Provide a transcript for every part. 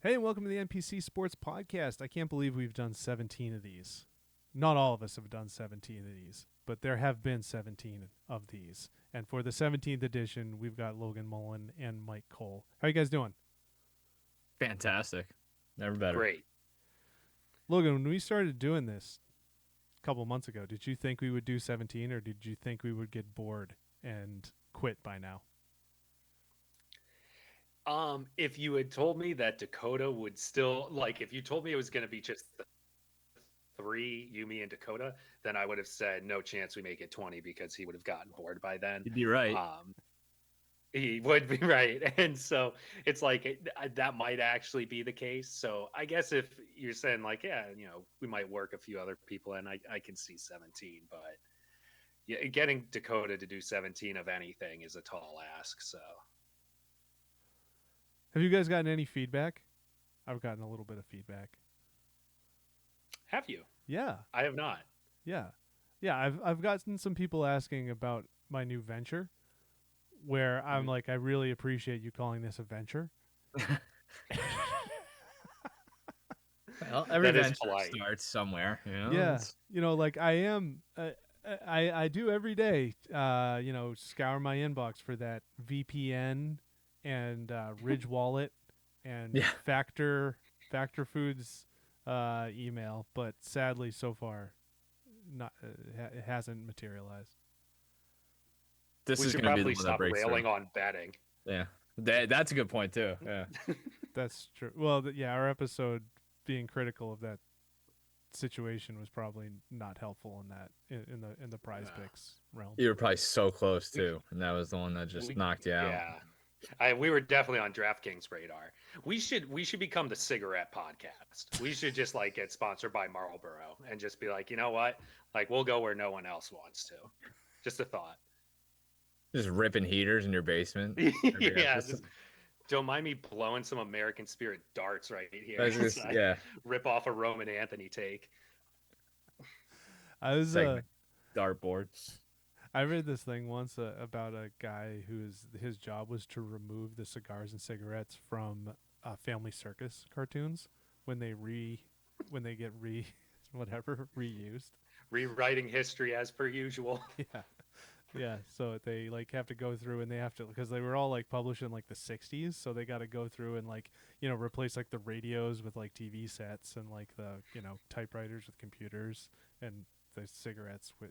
Hey, welcome to the NPC Sports Podcast. I can't believe we've done 17 of these. Not all of us have done 17 of these, but there have been 17 of these. And for the 17th edition, we've got Logan Mullen and Mike Cole. How you guys doing? Fantastic. Never better. Great. Logan, when we started doing this a couple months ago, did you think we would do 17 or did you think we would get bored and quit by now? If you had told me that Dakota would still if you told me it was going to be just the three, you, me, and Dakota, then I would have said no chance we make it 20 because he would have gotten bored by then. You'd be right. He would be right, and so it's that might actually be the case. So I guess if you're saying we might work a few other people in, I can see 17, but yeah, getting Dakota to do 17 of anything is a tall ask. So. Have you guys gotten any feedback? I've gotten a little bit of feedback. Have you? Yeah. I have not. Yeah. I've gotten some people asking about my new venture where I'm like, I really appreciate you calling this a venture. Well, every venture starts somewhere. Yeah. I do every day, scour my inbox for that VPN and Ridge Wallet and Factor Foods email, but sadly so far it hasn't materialized. We should probably stop railing on betting. Yeah, that's a good point too. Yeah, that's true. Well, our episode being critical of that situation was probably not helpful in that in the prize picks realm. You were probably so close too, and that was the one that just knocked you out. Yeah, we were definitely on DraftKings radar. We should become the cigarette podcast. We should just get sponsored by Marlboro and just be like, you know what? We'll go where no one else wants to. Just a thought. Just ripping heaters in your basement. Yeah. Don't mind me blowing some American Spirit darts right here. Rip off a Roman Anthony take. I was dartboards. I read this thing once about a guy his job was to remove the cigars and cigarettes from Family Circus cartoons when they get reused. Rewriting history as per usual. Yeah. Yeah, so they have to go through and they have to, because they were all published in the 60s, so they got to go through and replace the radios with TV sets and the typewriters with computers and the cigarettes with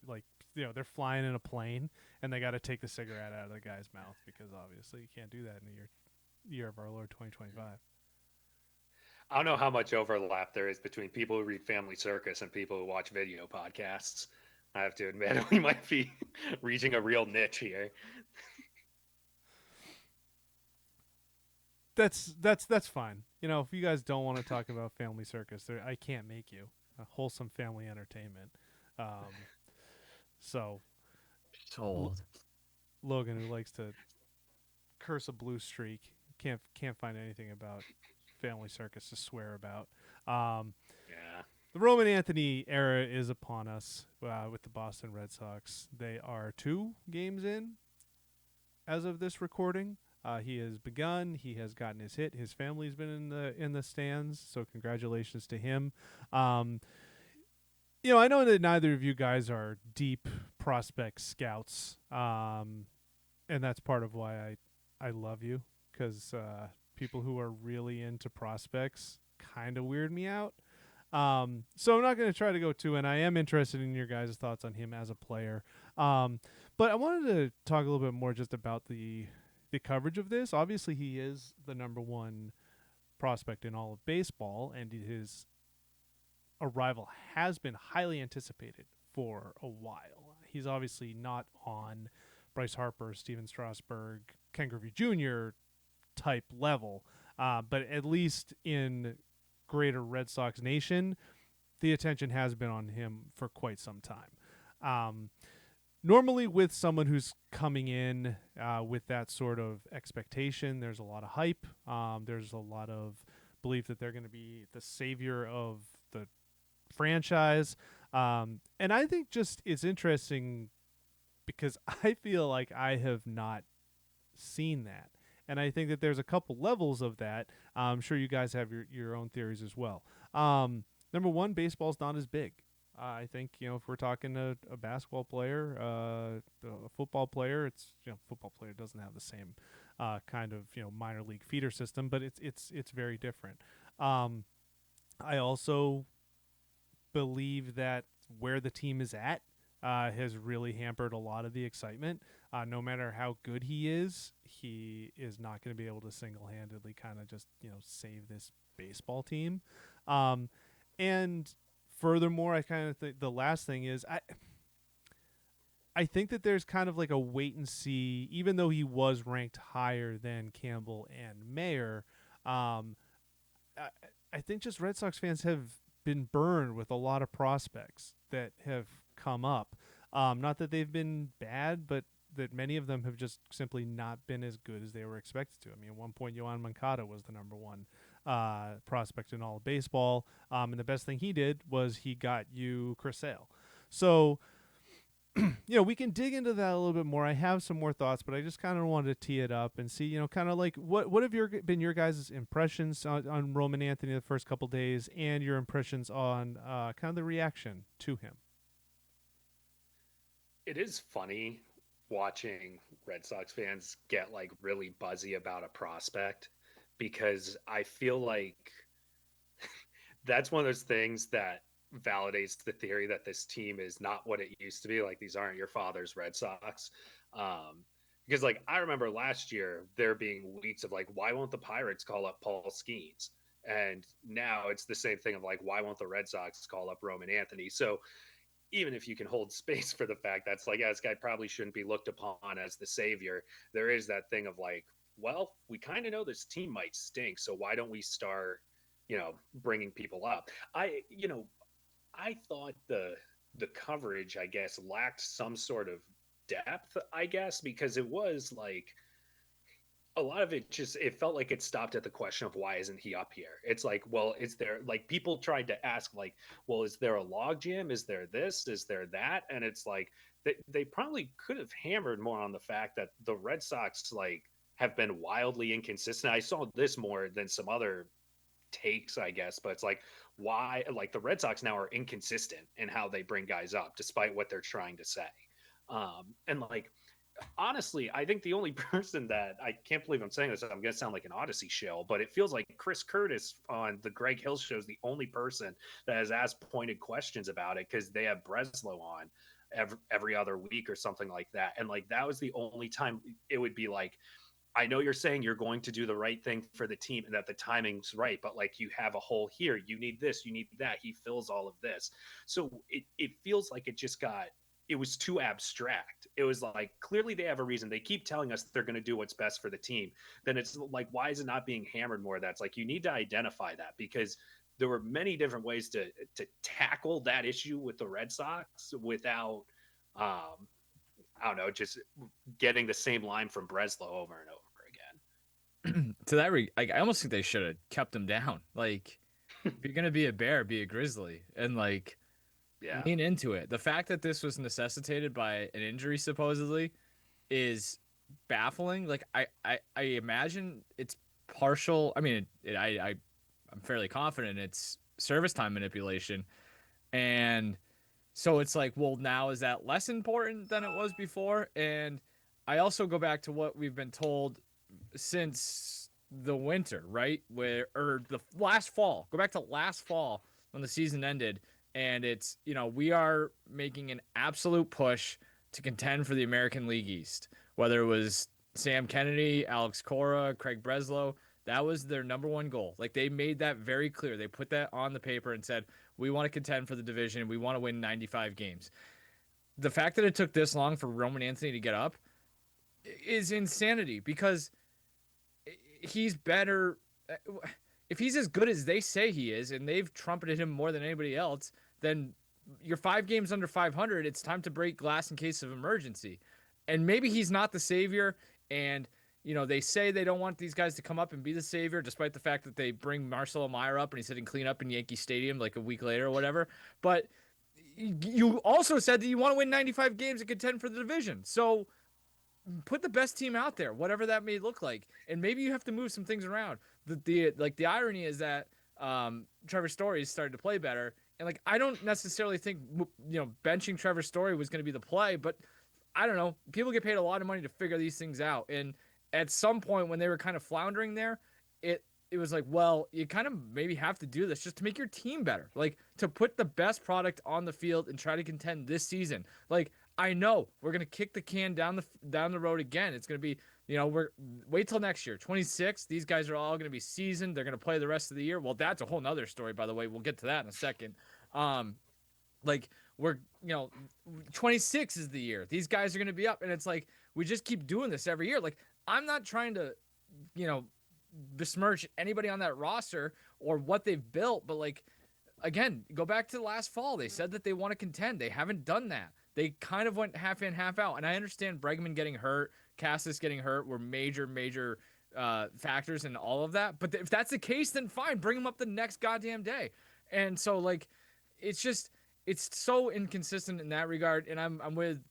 they're flying in a plane and they got to take the cigarette out of the guy's mouth because obviously you can't do that in the year of our Lord 2025. I don't know how much overlap there is between people who read Family Circus and people who watch video podcasts. I have to admit, we might be reaching a real niche here. That's fine. If you guys don't want to talk about Family Circus, I can't make you. Wholesome family entertainment. So old. Logan, who likes to curse a blue streak, can't find anything about Family Circus to swear about. Yeah. The Roman Anthony era is upon us with the Boston Red Sox. They are 2 games in as of this recording. He has begun. He has gotten his hit. His family's been in the stands, so congratulations to him. I know that neither of you guys are deep prospect scouts, and that's part of why I love you, because people who are really into prospects kind of weird me out. So I'm not going to try to go too, and I am interested in your guys' thoughts on him as a player. But I wanted to talk a little bit more just about the coverage of this. Obviously, he is the number 1 prospect in all of baseball, and his arrival has been highly anticipated for a while. He's obviously not on Bryce Harper, Steven Strasburg, Ken Griffey Jr. type level, but at least in greater Red Sox Nation, the attention has been on him for quite some time. Normally with someone who's coming in with that sort of expectation, there's a lot of hype. There's a lot of belief that they're going to be the savior of the franchise. And I think just it's interesting because I feel like I have not seen that. And I think that there's a couple levels of that. I'm sure you guys have your own theories as well. Number one, baseball's not as big. I think, if we're talking a basketball player, a football player, football player doesn't have the same kind of minor league feeder system, but it's very different. I also believe that where the team is at has really hampered a lot of the excitement. No matter how good he is not going to be able to single-handedly kind of just save this baseball team. And furthermore, I kind of think the last thing is I think that there's kind of like a wait and see. Even though he was ranked higher than Campbell and Mayer, I think just Red Sox fans have been burned with a lot of prospects that have come up. Not that they've been bad, but that many of them have just simply not been as good as they were expected to. I mean, at one point, Yohan Moncada was the number one prospect in all of baseball, and the best thing he did was he got you Chris Sale. So, we can dig into that a little bit more. I have some more thoughts, but I just kind of wanted to tee it up and see, kind of like what have been your guys' impressions on Roman Anthony the first couple days, and your impressions on kind of the reaction to him. It is funny watching Red Sox fans get like really buzzy about a prospect, because I feel like that's one of those things that validates the theory that this team is not what it used to be. Like, these aren't your father's Red Sox. Because like I remember last year there being weeks of like, why won't the Pirates call up Paul Skeens? And now it's the same thing of like, why won't the Red Sox call up Roman Anthony? So even if you can hold space for the fact that's like, yeah, this guy probably shouldn't be looked upon as the savior, there is that thing of like, well, we kind of know this team might stink, so why don't we start, bringing people up? I thought the coverage, I guess, lacked some sort of depth, I guess, because it was like a lot of it felt like it stopped at the question of why isn't he up here? It's like, well, is there, like, people tried to ask like, well, is there a log jam? Is there this? Is there that? And it's like they probably could have hammered more on the fact that the Red Sox like have been wildly inconsistent. I saw this more than some other takes, I guess, but it's like, why, like, the Red Sox now are inconsistent in how they bring guys up despite what they're trying to say. And like, honestly, I think the only person that, I can't believe I'm saying this, I'm going to sound like an Odyssey shill, but it feels like Chris Curtis on the Greg Hill show is the only person that has asked pointed questions about it, because they have Breslow on every other week or something like that. And like, that was the only time it would be like, I know you're saying you're going to do the right thing for the team and that the timing's right, but like, you have a hole here, you need this, you need that. He fills all of this. So it feels like it was too abstract. It was like, clearly they have a reason. They keep telling us they're going to do what's best for the team. Then it's like, why is it not being hammered more? That's like, you need to identify that, because there were many different ways to tackle that issue with the Red Sox without, I don't know, just getting the same line from Breslow over and over again. To that, I almost think they should have kept him down. Like, if you're gonna be a Bear, be a Grizzly, and like, Yeah. lean into it. The fact that this was necessitated by an injury supposedly is baffling. Like, I imagine it's partial. I mean, I'm fairly confident it's service time manipulation, and so it's like, well, now is that less important than it was before? And I also go back to what we've been told since the winter, right? Or the last fall. Go back to last fall when the season ended, and it's, we are making an absolute push to contend for the American League East. Whether it was Sam Kennedy, Alex Cora, Craig Breslow, that was their number one goal. Like, they made that very clear. They put that on the paper and said, we want to contend for the division. We want to win 95 games. The fact that it took this long for Roman Anthony to get up is insanity, because he's better. If he's as good as they say he is, and they've trumpeted him more than anybody else, then you're 5 games under 500. It's time to break glass in case of emergency. And maybe he's not the savior, and they say they don't want these guys to come up and be the savior, despite the fact that they bring Marcelo Meyer up and he's hitting cleanup in Yankee Stadium like a week later or whatever. But you also said that you want to win 95 games and contend for the division. So put the best team out there, whatever that may look like, and maybe you have to move some things around. The irony is that Trevor Story started to play better, and like I don't necessarily think benching Trevor Story was going to be the play, but I don't know. People get paid a lot of money to figure these things out, and at some point when they were kind of floundering there, it was like, well, you kind of maybe have to do this just to make your team better, like to put the best product on the field and try to contend this season. Like I know we're gonna kick the can down the road again. It's gonna be, we're wait till next year, 26. These guys are all gonna be seasoned. They're gonna play the rest of the year. Well, that's a whole nother story, by the way. We'll get to that in a second. Like we're 26 is the year. These guys are gonna be up, and it's like we just keep doing this every year. Like I'm not trying to, besmirch anybody on that roster or what they've built, but like again, go back to last fall. They said that they want to contend. They haven't done that. They kind of went half in, half out. And I understand Bregman getting hurt, Cassis getting hurt were major factors in all of that. But if that's the case, then fine, bring them up the next goddamn day. And so like, it's so inconsistent in that regard. And I'm with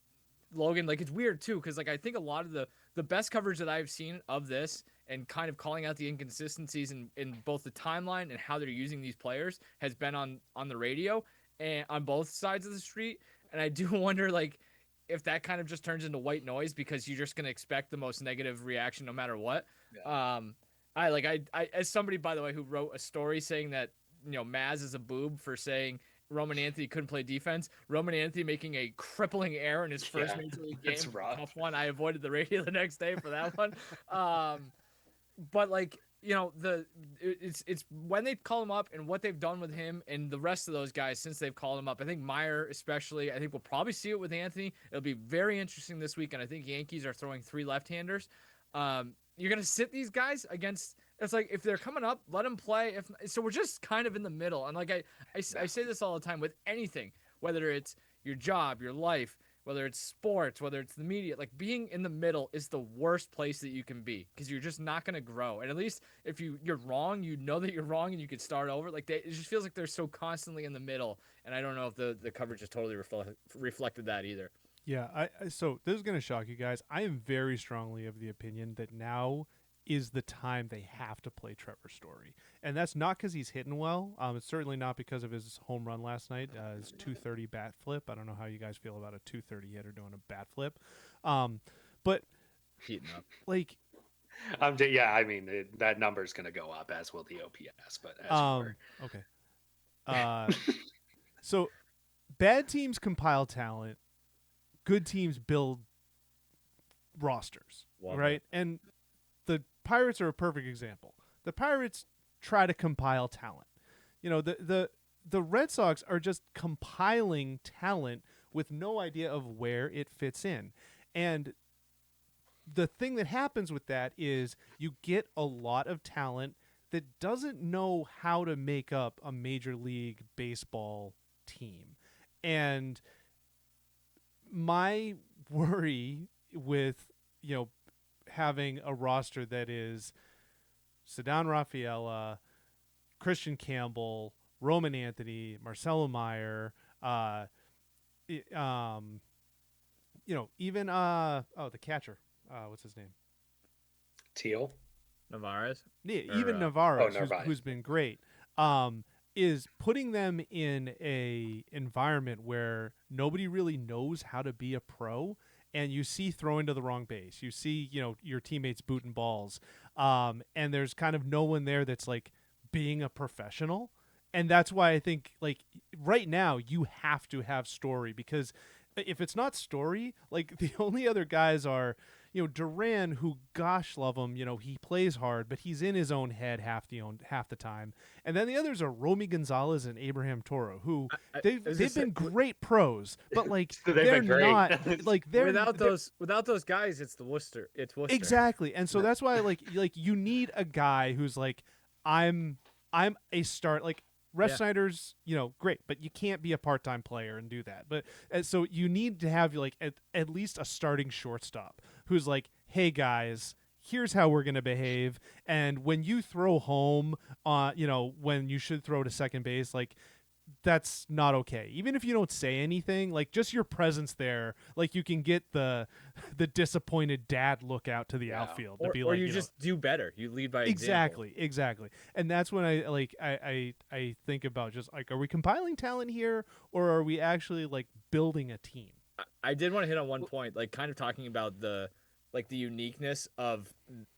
Logan. Like it's weird too, because like I think a lot of the best coverage that I've seen of this and kind of calling out the inconsistencies in both the timeline and how they're using these players has been on the radio and on both sides of the street. And I do wonder like if that kind of just turns into white noise because you're just going to expect the most negative reaction no matter what. Yeah. I as somebody, by the way, who wrote a story saying that, Maz is a boob for saying Roman Anthony couldn't play defense. Roman Anthony making a crippling error in his first major league game. Tough one. I avoided the radio the next day for that one. But like, it's when they call him up and what they've done with him and the rest of those guys since they've called him up. I think Meyer especially, I think we'll probably see it with Anthony. It'll be very interesting this week. And I think Yankees are throwing 3 left-handers. You're going to sit these guys against, it's like, if they're coming up, let them play. So we're just kind of in the middle. And like, I say this all the time with anything, whether it's your job, your life, whether it's sports, whether it's the media, like being in the middle is the worst place that you can be because you're just not going to grow. And at least if you're wrong, you know that you're wrong and you could start over. Like it just feels like they're so constantly in the middle. And I don't know if the coverage has totally reflected that either. Yeah. So this is going to shock you guys. I am very strongly of the opinion that now is the time they have to play Trevor Story. And that's not because he's hitting well. It's certainly not because of his home run last night, his 230 bat flip. I don't know how you guys feel about a 230 hitter doing a bat flip. But heating up. Like, yeah, I mean, that number is going to go up, as will the OPS. But okay. So bad teams compile talent. Good teams build rosters, right? And the Pirates are a perfect example. The Pirates try to compile talent. The Red Sox are just compiling talent with no idea of where it fits in. And the thing that happens with that is you get a lot of talent that doesn't know how to make up a Major League Baseball team. And my worry with, having a roster that is Ceddanne Rafaela, Christian Campbell, Roman Anthony, Marcelo Meyer, even the catcher, what's his name? Teal, Navarez. Yeah, even Navarez, who's been great. Is putting them in a environment where nobody really knows how to be a pro. And you see throwing to the wrong base. You see, your teammates booting balls. And there's kind of no one there that's like being a professional. And that's why I think like right now you have to have Story, because if it's not Story, like the only other guys are, Duran, who, gosh love him, he plays hard, but he's in his own head half the time. And then the others are Romy Gonzalez and Abraham Toro, who they've been great pros, but like they're not like they're without those guys, it's Worcester. Exactly. And so that's why like you need a guy who's like, I'm a start, like Ref Snyder's, great, but you can't be a part-time player and do that. But so you need to have like at least a starting shortstop who's like, hey guys, here's how we're going to behave. And when you throw home, when you should throw to second base, like that's not okay. Even if you don't say anything, like just your presence there, like you can get the disappointed dad look out to the Yeah. outfield to be Or like, you you know, just do better. You lead by example. exactly. And that's when I think about just like, are we compiling talent here, or are we actually like building a team? I did want to hit on one point, like kind of talking about the uniqueness of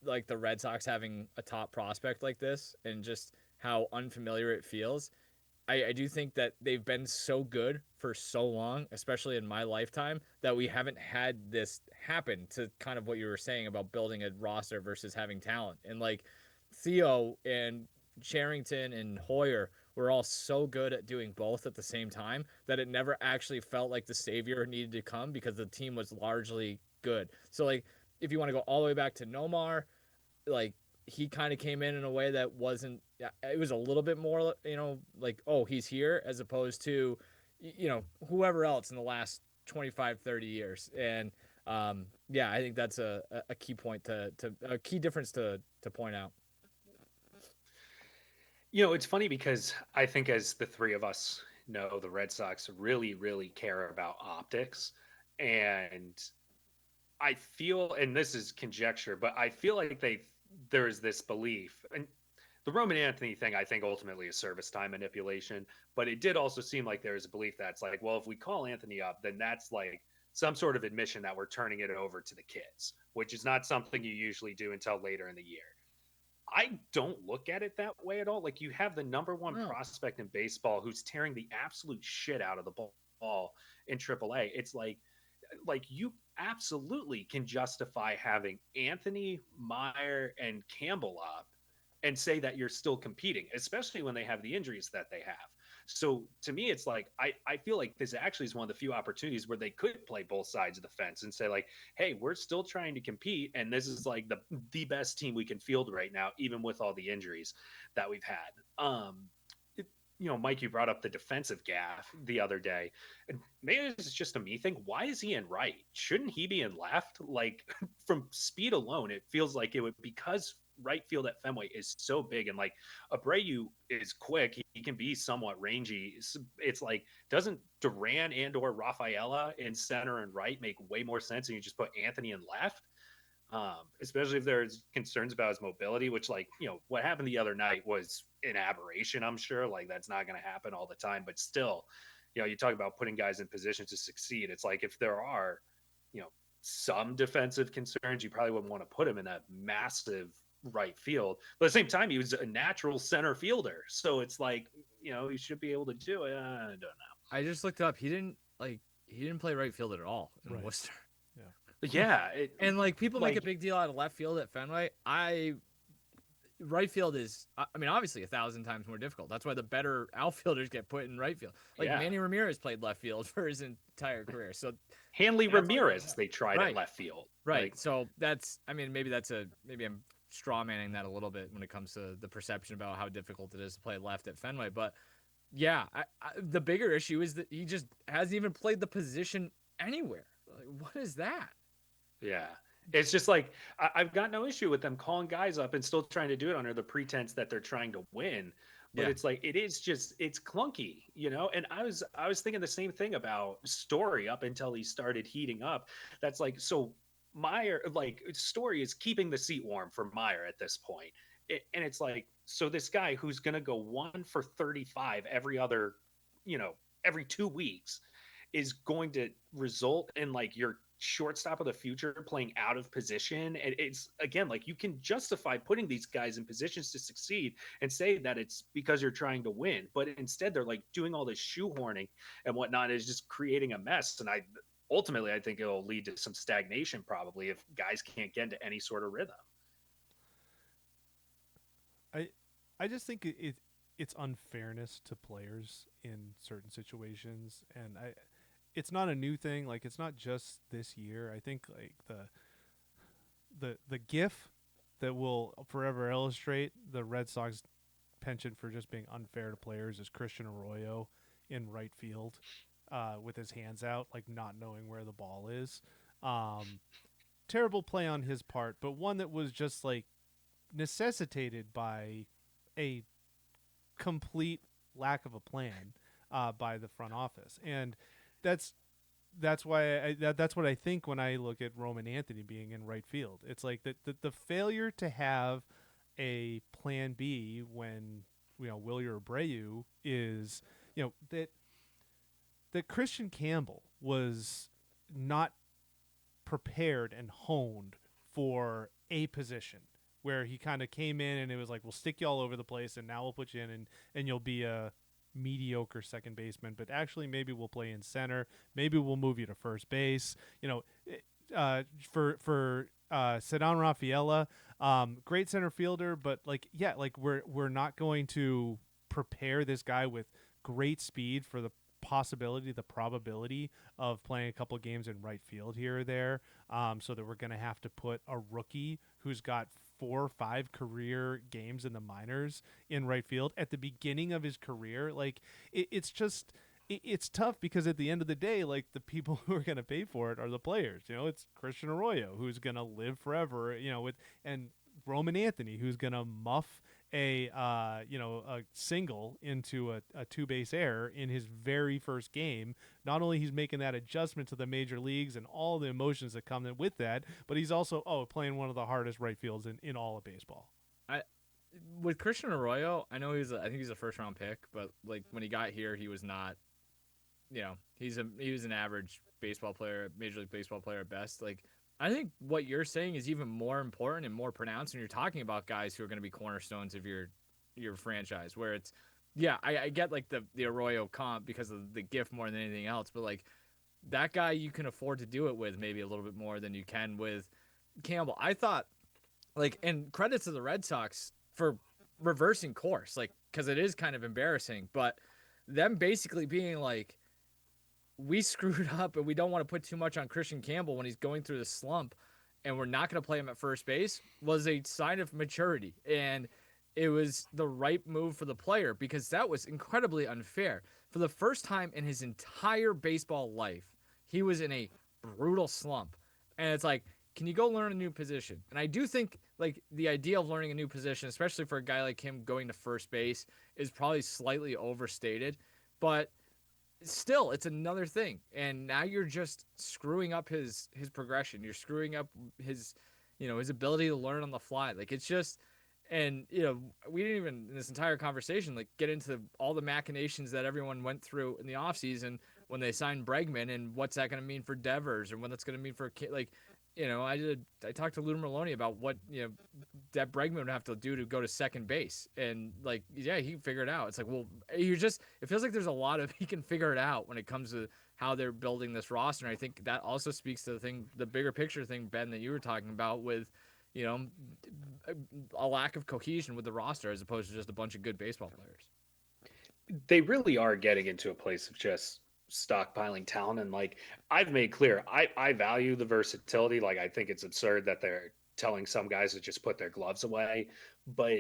like the Red Sox having a top prospect like this and just how unfamiliar it feels. I do think that they've been so good for so long, especially in my lifetime, that we haven't had this happen to kind of what you were saying about building a roster versus having talent. And like Theo and Charrington and Hoyer were all so good at doing both at the same time that it never actually felt like the savior needed to come because the team was largely good. So like if you want to go all the way back to Nomar, like he kind of came in a way that wasn't, it was a little bit more, like, oh, he's here, as opposed to whoever else in the last 25, 30 years. And yeah, I think that's a key point to a key difference to point out. It's funny because I think, as the three of us know, the Red Sox really, really care about optics. And I feel, and this is conjecture, but I feel like there's this belief, and the Roman Anthony thing, I think ultimately is service time manipulation, but it did also seem like there's a belief that's like, well, if we call Anthony up, then that's like some sort of admission that we're turning it over to the kids, which is not something you usually do until later in the year. I don't look at it that way at all. Like, you have the number one No. prospect in baseball who's tearing the absolute shit out of the ball in AAA. It's like you absolutely can justify having Anthony, Meyer, and Campbell up and say that you're still competing, especially when they have the injuries that they have. So to me, it's like I feel like this actually is one of the few opportunities where they could play both sides of the fence and say like, hey, we're still trying to compete, and this is like the best team we can field right now, even with all the injuries that we've had. Mike, you brought up the defensive gaff the other day. And maybe it's just a me thing. Why is he in right? Shouldn't he be in left? Like, from speed alone, it feels like it would, because right field at Fenway is so big, and like Abreu is quick. He can be somewhat rangy. It's like, doesn't Duran and or Rafaela in center and right make way more sense than you just put Anthony in left? Especially if there's concerns about his mobility, which, like, what happened the other night was an aberration, I'm sure. Like, that's not going to happen all the time, but still, you talk about putting guys in position to succeed. It's like, if there are, some defensive concerns, you probably wouldn't want to put him in that massive right field. But at the same time, he was a natural center fielder. So it's like, he should be able to do it. I don't know. I just looked up. He didn't play right field at all in Right. Worcester. Yeah. And like people make a Like- big deal out of left field at Fenway. Right field is, I mean, obviously 1,000 times more difficult. That's why the better outfielders get put in right field. Like Yeah. Manny Ramirez played left field for his entire career. So Hanley That's like- Ramirez, they tried Right. at left field. right. Like, So that's, I mean, maybe I'm straw manning that a little bit when it comes to the perception about how difficult it is to play left at Fenway. But yeah, the bigger issue is that he just hasn't even played the position anywhere. Like, what is that? yeah. It's just like, I've got no issue with them calling guys up and still trying to do it under the pretense that they're trying to win. But Yeah. it's like, it's clunky, And I was thinking the same thing about Story up until he started heating up. That's like, so Meyer, like, Story is keeping the seat warm for Meyer at this point. And it's like, so this guy who's going to go 1 for 35 every 2 weeks is going to result in like your shortstop of the future playing out of position. And it's, again, like, you can justify putting these guys in positions to succeed and say that it's because you're trying to win, but instead they're like doing all this shoehorning and whatnot, is just creating a mess. And ultimately I think it'll lead to some stagnation, probably, if guys can't get into any sort of rhythm. I just think it's unfairness to players in certain situations, and it's not a new thing. Like, it's not just this year. I think like the GIF that will forever illustrate the Red Sox penchant for just being unfair to players is Christian Arroyo in right field, with his hands out, like not knowing where the ball is. Terrible play on his part, but one that was just like necessitated by a complete lack of a plan. by the front office, and that's why that's what I think when I look at Roman Anthony being in right field. It's like the failure to have a plan B when Wilyer Abreu is that Christian Campbell was not prepared and honed for a position where he kind of came in and it was like, we'll stick you all over the place and now we'll put you in and you'll be a mediocre second baseman, but actually maybe we'll play in center. Maybe we'll move you to first base. For Cedon Rafaela, great center fielder, but we're not going to prepare this guy with great speed for the probability of playing a couple games in right field here or there, so that we're going to have to put a rookie who's got 4 or 5 career games in the minors in right field at the beginning of his career. It's tough because at the end of the day, like, the people who are going to pay for it are the players. It's Christian Arroyo who's going to live forever, and Roman Anthony who's going to muff a single into a 2-base error in his very first game. Not only he's making that adjustment to the major leagues and all the emotions that come with that, but he's also playing one of the hardest right fields in all of baseball. With Christian Arroyo, I know I think he's a first round pick, but like when he got here, he was not. He was an average baseball player, Major League Baseball player at best. Like, I think what you're saying is even more important and more pronounced when you're talking about guys who are going to be cornerstones of your franchise. Where it's, I get like the Arroyo comp because of the gift more than anything else, but like that guy you can afford to do it with maybe a little bit more than you can with Campbell. I thought, like, and credit to the Red Sox for reversing course, like, because it is kind of embarrassing, but them basically being like, we screwed up and we don't want to put too much on Christian Campbell when he's going through the slump and we're not going to play him at first base was a sign of maturity. And it was the right move for the player because that was incredibly unfair. For the first time in his entire baseball life, he was in a brutal slump. And it's like, can you go learn a new position? And I do think like the idea of learning a new position, especially for a guy like him going to first base, is probably slightly overstated. But still, it's another thing, and now you're just screwing up his progression. You're screwing up his his ability to learn on the fly. Like, it's just, and we didn't even in this entire conversation like get into all the machinations that everyone went through in the offseason when they signed Bregman and what's that going to mean for Devers and what that's going to mean for I talked to Lou Merloni about what that Bregman would have to do to go to second base, and like he can figure it out. It's like, well, it feels like there's a lot of he can figure it out when it comes to how they're building this roster, and I think that also speaks to the bigger picture thing, Ben, that you were talking about with a lack of cohesion with the roster as opposed to just a bunch of good baseball players. They really are getting into a place of just stockpiling talent, and like I've made clear, I value the versatility. Like, I think it's absurd that they're telling some guys to just put their gloves away, but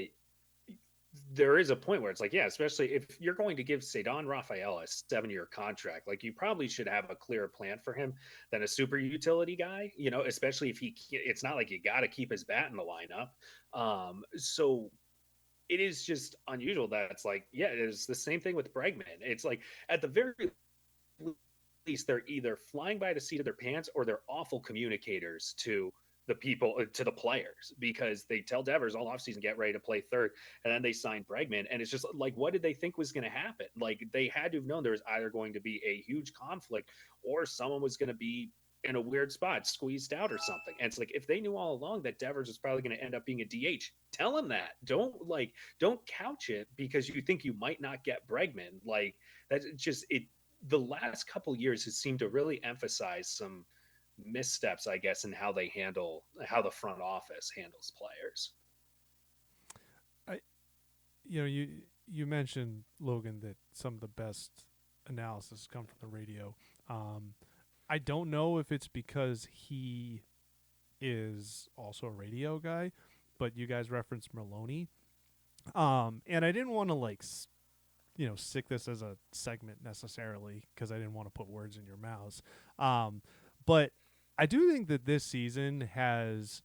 there is a point where it's like, especially if you're going to give Cedon Rafael a 7-year contract, like, you probably should have a clearer plan for him than a super utility guy, especially if it's not like you got to keep his bat in the lineup. So it is just unusual that it's like, it is the same thing with Bregman. It's like, at the very least, they're either flying by the seat of their pants or they're awful communicators to the people, to the players, because they tell Devers all offseason, get ready to play third, and then they sign Bregman, and it's just like, what did they think was going to happen? Like, they had to have known there was either going to be a huge conflict or someone was going to be in a weird spot, squeezed out or something. And it's like, if they knew all along that Devers was probably going to end up being a DH, tell him that. Don't couch it because you think you might not get Bregman. Like, that's just it. The last couple years has seemed to really emphasize some missteps, I guess, in how the front office handles players. You mentioned, Logan, that some of the best analysis come from the radio. I don't know if it's because he is also a radio guy, but you guys referenced Merloni. And I didn't want to stick this as a segment necessarily because I didn't want to put words in your mouths. But I do think that this season has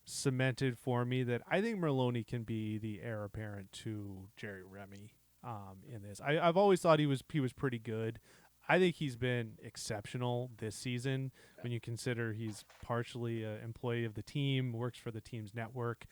cemented for me that I think Merloni can be the heir apparent to Jerry Remy. in this. I've always thought he was pretty good. I think he's been exceptional this season when you consider he's partially an employee of the team, works for the team's network.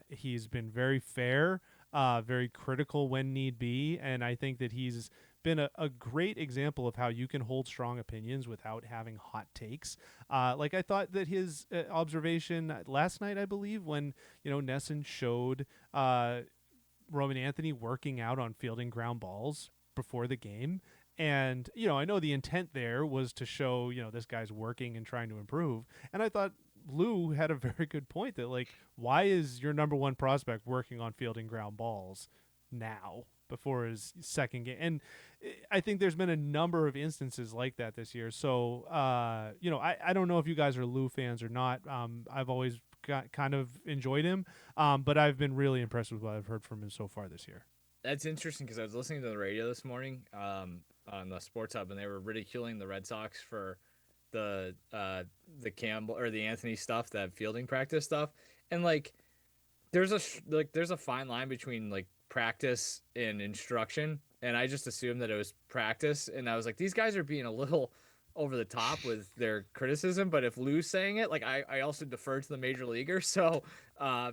He's been very fair, very critical when need be, and I think that he's been a great example of how you can hold strong opinions without having hot takes. Like I thought that his observation last night, I believe, when Nesson showed Roman Anthony working out on fielding ground balls before the game. And, I know the intent there was to show, this guy's working and trying to improve. And I thought Lou had a very good point that, like, why is your number one prospect working on fielding ground balls now before his second game? And I think there's been a number of instances like that this year. So, I don't know if you guys are Lou fans or not. I've always kind of enjoyed him, but I've been really impressed with what I've heard from him so far this year. That's interesting because I was listening to the radio this morning on the Sports Hub, and they were ridiculing the Red Sox for the Campbell or the Anthony stuff, that fielding practice stuff, and like there's a fine line between like practice and instruction, and I just assumed that it was practice, and I was like, these guys are being a little over the top with their criticism, but if Lou's saying it, like I also defer to the major leaguer, so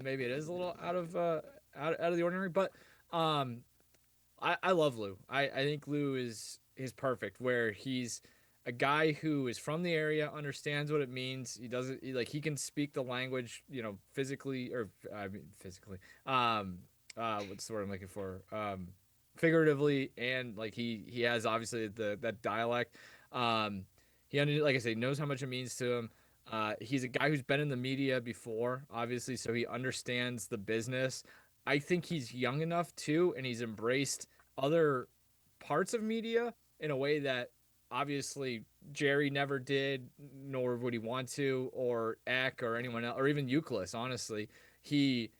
maybe it is a little out of the ordinary, but I love Lou. I think Lou is perfect, where he's a guy who is from the area, understands what it means. He doesn't he can speak the language, physically, or I mean physically. What's the word I'm looking for? Figuratively, and like he has obviously that dialect. Like I say, knows how much it means to him. He's a guy who's been in the media before, obviously, so he understands the business. I think he's young enough too, and he's embraced other parts of media in a way that obviously Jerry never did, nor would he want to, or Eck or anyone else, or even Euclid. Honestly, he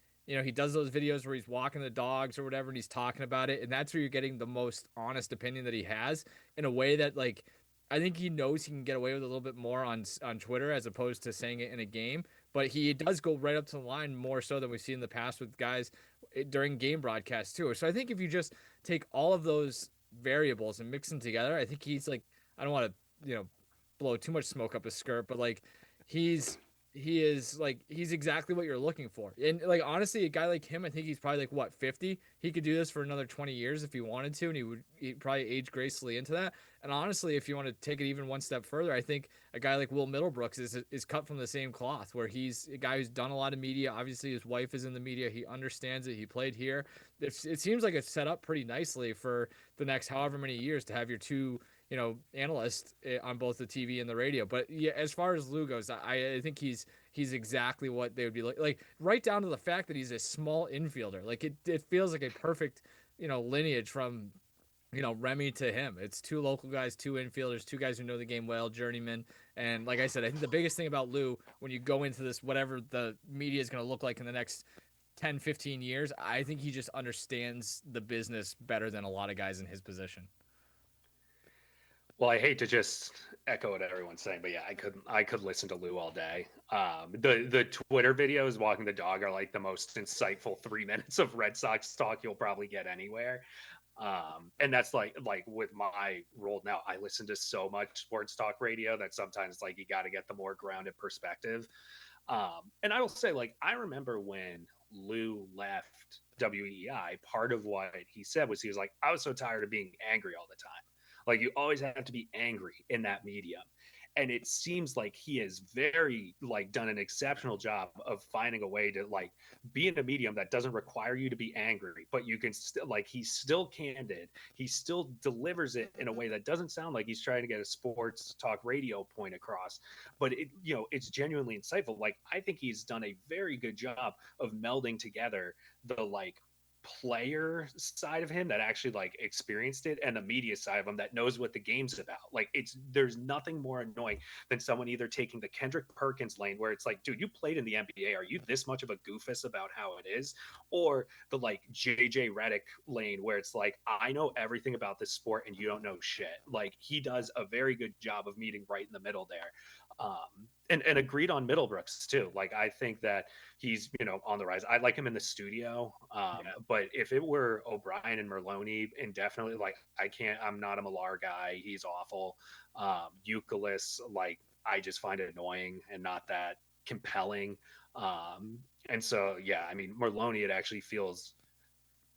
does those videos where he's walking the dogs or whatever, and he's talking about it, and that's where you're getting the most honest opinion that he has in a way that like I think he knows he can get away with a little bit more on Twitter as opposed to saying it in a game. But he does go right up to the line more so than we've seen in the past with guys during game broadcasts too. So I think if you just take all of those variables and mix them together, I think he's like, I don't want to, blow too much smoke up his skirt, but like he's exactly what you're looking for. And like honestly, a guy like him, I think he's probably like what, 50? He could do this for another 20 years if he wanted to, and he'd probably age gracefully into that. And honestly, if you want to take it even one step further, I think a guy like Will Middlebrooks is cut from the same cloth, where he's a guy who's done a lot of media. Obviously, his wife is in the media. He understands it. He played here. It seems like it's set up pretty nicely for the next however many years to have your two analyst on both the TV and the radio. But yeah, as far as Lou goes, I think he's exactly what they would be like right down to the fact that he's a small infielder. Like it feels like a perfect, lineage from, Remy to him. It's two local guys, two infielders, two guys who know the game well, journeyman. And like I said, I think the biggest thing about Lou, when you go into this, whatever the media is going to look like in the next 10, 15 years, I think he just understands the business better than a lot of guys in his position. Well, I hate to just echo what everyone's saying, but yeah, I could listen to Lou all day. The Twitter videos walking the dog are like the most insightful 3 minutes of Red Sox talk you'll probably get anywhere. And that's like with my role now, I listen to so much sports talk radio that sometimes like you got to get the more grounded perspective. And I will say, like, I remember when Lou left WEI, part of what he said was he was like, I was so tired of being angry all the time. Like you always have to be angry in that medium. And it seems like he has very like done an exceptional job of finding a way to like be in a medium that doesn't require you to be angry, but you can still like he's still candid. He still delivers it in a way that doesn't sound like he's trying to get a sports talk radio point across, but it's genuinely insightful. Like I think he's done a very good job of melding together the like player side of him that actually like experienced it and the media side of him that knows what the game's about. Like there's nothing more annoying than someone either taking the Kendrick Perkins lane where it's like, dude, you played in the NBA, are you this much of a goofus about how it is? Or the like JJ Redick lane where it's like, I know everything about this sport and you don't know shit. Like he does a very good job of meeting right in the middle there. and agreed on Middlebrooks too. Like I think that he's on the rise. I like him in the studio, Yeah. but if it were O'Brien and Merlone indefinitely, like I can't. I'm not a Millar guy. He's awful. Euclid, like I just find it annoying and not that compelling. And so yeah, I mean Merlone, it actually feels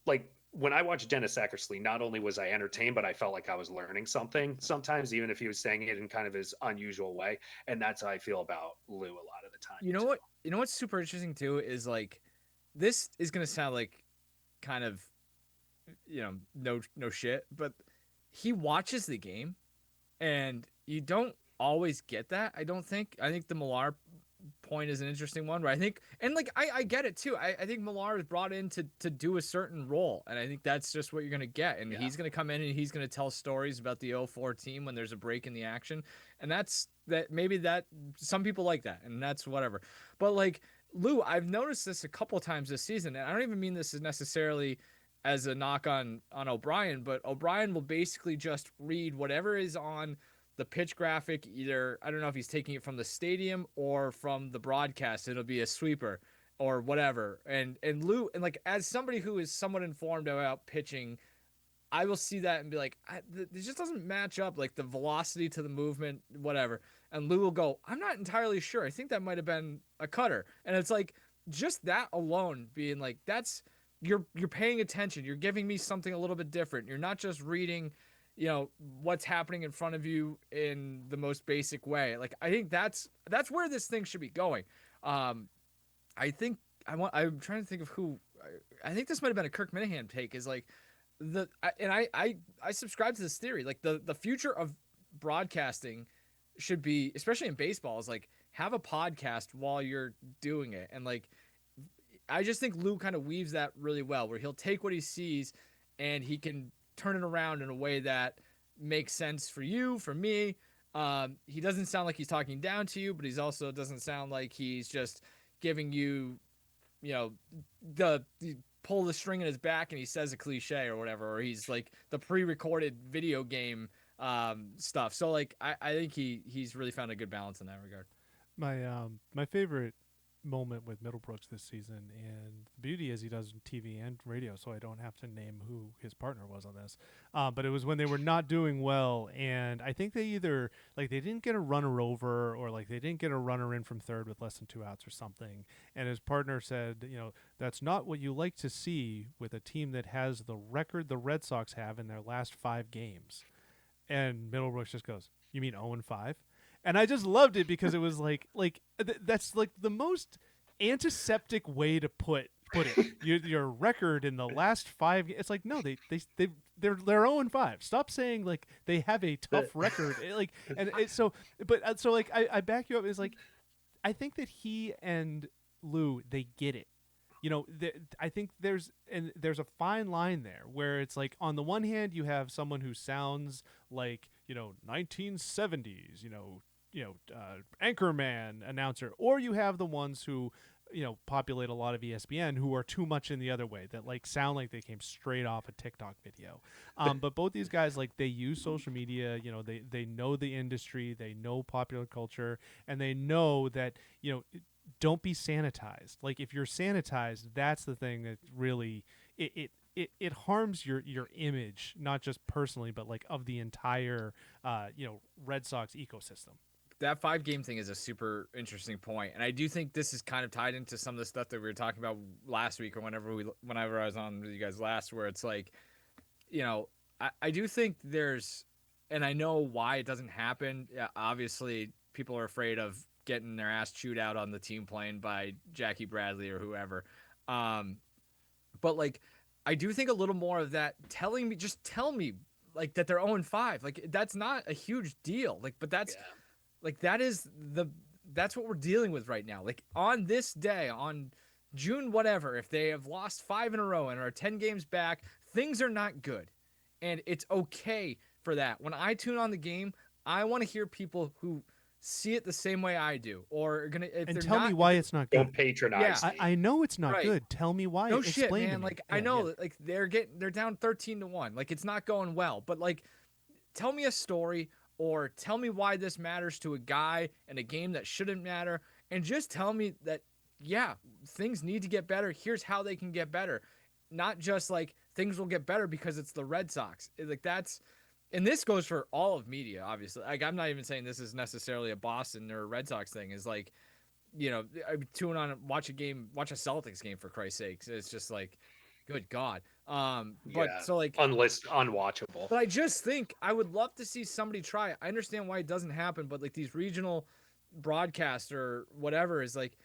like when I watched Dennis Eckersley, not only was I entertained, but I felt like I was learning something sometimes, even if he was saying it in kind of his unusual way. And that's how I feel about Lou a lot of the time You know too. what? You know what's super interesting too is like this is gonna sound like kind of no shit, but he watches the game and you don't always get that. I don't think. I think the Millar point is an interesting one, right? I think, and like I get it too. I think Millar is brought in to do a certain role, and I think that's just what you're gonna get. And Yeah. he's gonna come in and he's gonna tell stories about the '04 team when there's a break in the action, and that's that. Maybe that some people like that, and that's whatever. But like Lou, I've noticed this a couple of times this season, and I don't even mean this as necessarily as a knock on O'Brien, but O'Brien will basically just read whatever is on the pitch graphic. Either I don't know if he's taking it from the stadium or from the broadcast. It'll be a sweeper or whatever. And Lou, and like as somebody who is somewhat informed about pitching, I will see that and be like, it just doesn't match up, like the velocity to the movement, whatever. And Lou will go, I'm not entirely sure. I think that might have been a cutter. And it's like just that alone being like, that's you're paying attention. You're giving me something a little bit different. You're not just reading, what's happening in front of you in the most basic way. Like I think that's where this thing should be going. I think I'm trying to think of who. I think this might have been a Kirk Minahan take. Is like I subscribe to this theory. Like the future of broadcasting should be, especially in baseball, is like have a podcast while you're doing it. And like I just think Lou kind of weaves that really well, where he'll take what he sees and he can turn it around in a way that makes sense for you, for me. He doesn't sound like he's talking down to you, but he's also doesn't sound like he's just giving you, the pull the string in his back and he says a cliche or whatever, or he's like the pre-recorded video game stuff. So like I think he's really found a good balance in that regard. My favorite moment with Middlebrooks this season, and the beauty is he does TV and radio, so I don't have to name who his partner was on this. But it was when they were not doing well, and I think they either like they didn't get a runner over, or like they didn't get a runner in from third with less than 2 outs or something. And his partner said, that's not what you like to see with a team that has the record the Red Sox have in their last 5 games. And Middlebrooks just goes, "You mean 0-5?" And I just loved it because it was that's like the most antiseptic way to put it. Your record in the last 5. It's like no, they're 0-5. Stop saying like they have a tough record. I back you up. Is like I think that he and Lou, they get it. I think there's a fine line there where it's like on the one hand you have someone who sounds like 1970s, Anchorman announcer, or you have the ones who populate a lot of ESPN who are too much in the other way, that like sound like they came straight off a TikTok video. But both these guys, like they use social media, they know the industry, they know popular culture, and they know that don't be sanitized. Like if you're sanitized, that's the thing that really it harms your image, not just personally, but like of the entire Red Sox ecosystem. That 5-game thing is a super interesting point, and I do think this is kind of tied into some of the stuff that we were talking about last week or whenever I was on with you guys last, where it's like, I do think there's, and I know why it doesn't happen. Yeah, obviously, people are afraid of getting their ass chewed out on the team plane by Jackie Bradley or whoever. But like, I do think a little more of that tell me like that they're 0-5. Like that's not a huge deal. Like, but that's like, that's what we're dealing with right now. Like on this day, on June, whatever, if they have lost 5 in a row and are 10 games back, things are not good. And it's okay for that. When I tune on the game, I want to hear people who see it the same way I do, or tell me why it's not good. Don't patronize. Yeah, I know it's not good. Tell me why. No Explain shit, man. to me. Like I know, like they're down 13-1. Like it's not going well, but like, tell me a story or tell me why this matters to a guy in a game that shouldn't matter, and just tell me that, yeah, things need to get better. Here's how they can get better. Not just like things will get better because it's the Red Sox. Like that's, and this goes for all of media, obviously. Like I'm not even saying this is necessarily a Boston or a Red Sox thing. Is like, I tune on, watch a game, watch a Celtics game for Christ's sakes. It's just like, good God. But Yeah, so like, unwatchable. but I just think I would love to see somebody try it. I understand why it doesn't happen, but like these regional broadcasts or whatever is like,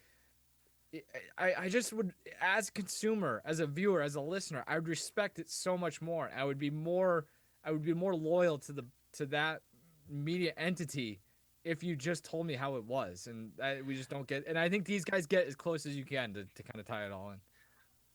I just would, as a consumer, as a viewer, as a listener, I would respect it so much more. I would be more loyal to that media entity if you just told me how it was, and we just don't get. And I think these guys get as close as you can to kind of tie it all in.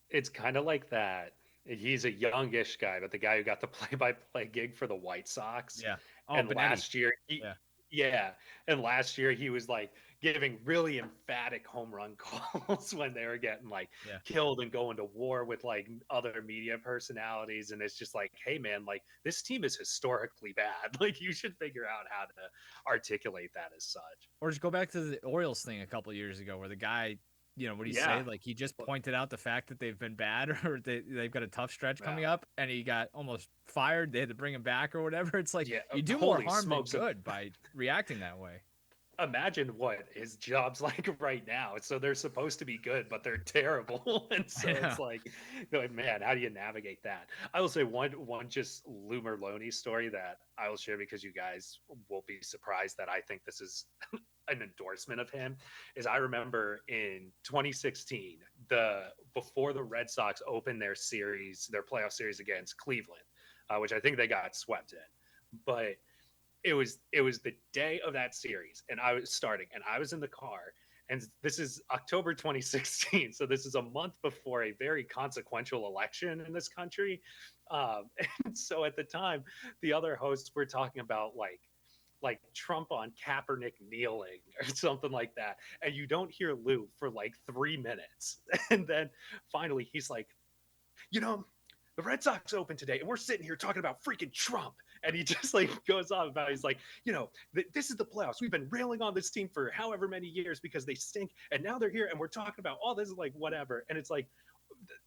It's kind of like that. He's a youngish guy, but the guy who got the play-by-play gig for the White Sox, Yeah. Oh, and Benetti. last year Yeah. yeah, and last year he was like giving really emphatic home run calls when they were getting like Yeah. killed and going to war with like other media personalities, and it's just like, hey man, like this team is historically bad. Like you should figure out how to articulate that as such. Or just go back to the Orioles thing a couple of years ago, where the guy, what do you say? Yeah. Like he just pointed out the fact that they've been bad, or they've got a tough stretch coming Yeah. up, and he got almost fired. They had to bring him back or whatever. It's like Yeah. you do more Holy harm than smokes. good by reacting that way. Imagine what his job's like right now. So they're supposed to be good, but they're terrible. And so Yeah. it's like, man, how do you navigate that? I will say one just Lou Merlone story that I will share because you guys will be surprised that I think this is an endorsement of him. Is I remember in 2016, before the Red Sox opened their playoff series against Cleveland, which I think they got swept in, but it was the day of that series, and I was starting, and I was in the car, and this is October 2016, so this is a month before a very consequential election in this country. And so at the time, the other hosts were talking about like Trump on Kaepernick kneeling or something like that, and you don't hear Lou for like 3 minutes, and then finally he's like, the Red Sox open today, and we're sitting here talking about freaking Trump. And he just like goes on about, he's like, this is the playoffs. We've been railing on this team for however many years because they stink, and now they're here, and we're talking about all this is like whatever. And it's like,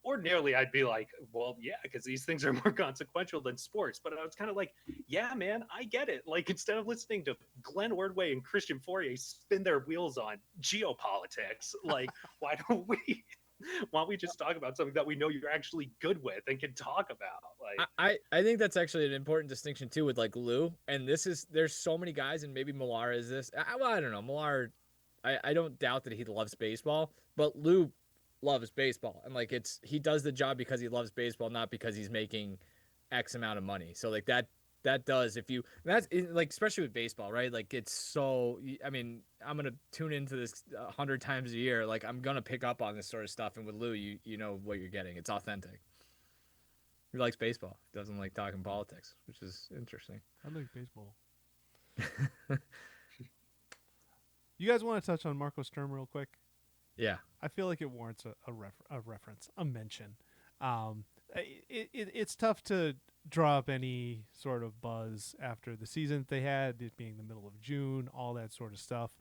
ordinarily I'd be like, well, yeah, because these things are more consequential than sports. But I was kind of like, yeah, man, I get it. Like instead of listening to Glenn Ordway and Christian Fourier spin their wheels on geopolitics, like why don't we just talk about something that we know you're actually good with and can talk about? Like, I think that's actually an important distinction too with like Lou. And there's so many guys, and maybe Millar is this. I don't know. Millar, I don't doubt that he loves baseball, but Lou loves baseball, and like he does the job because he loves baseball, not because he's making X amount of money. So like that does, if you, that's like, especially with baseball, right? Like it's so, I mean, I'm gonna tune into this 100 times a year. Like I'm gonna pick up on this sort of stuff, and with Lou, you know what you're getting. It's authentic. He likes baseball. He doesn't like talking politics, which is interesting. I like baseball. You guys want to touch on Marco Sturm real quick? Yeah. I feel like it warrants a reference, a mention. It's tough to draw up any sort of buzz after the season that they had, it being the middle of June, all that sort of stuff.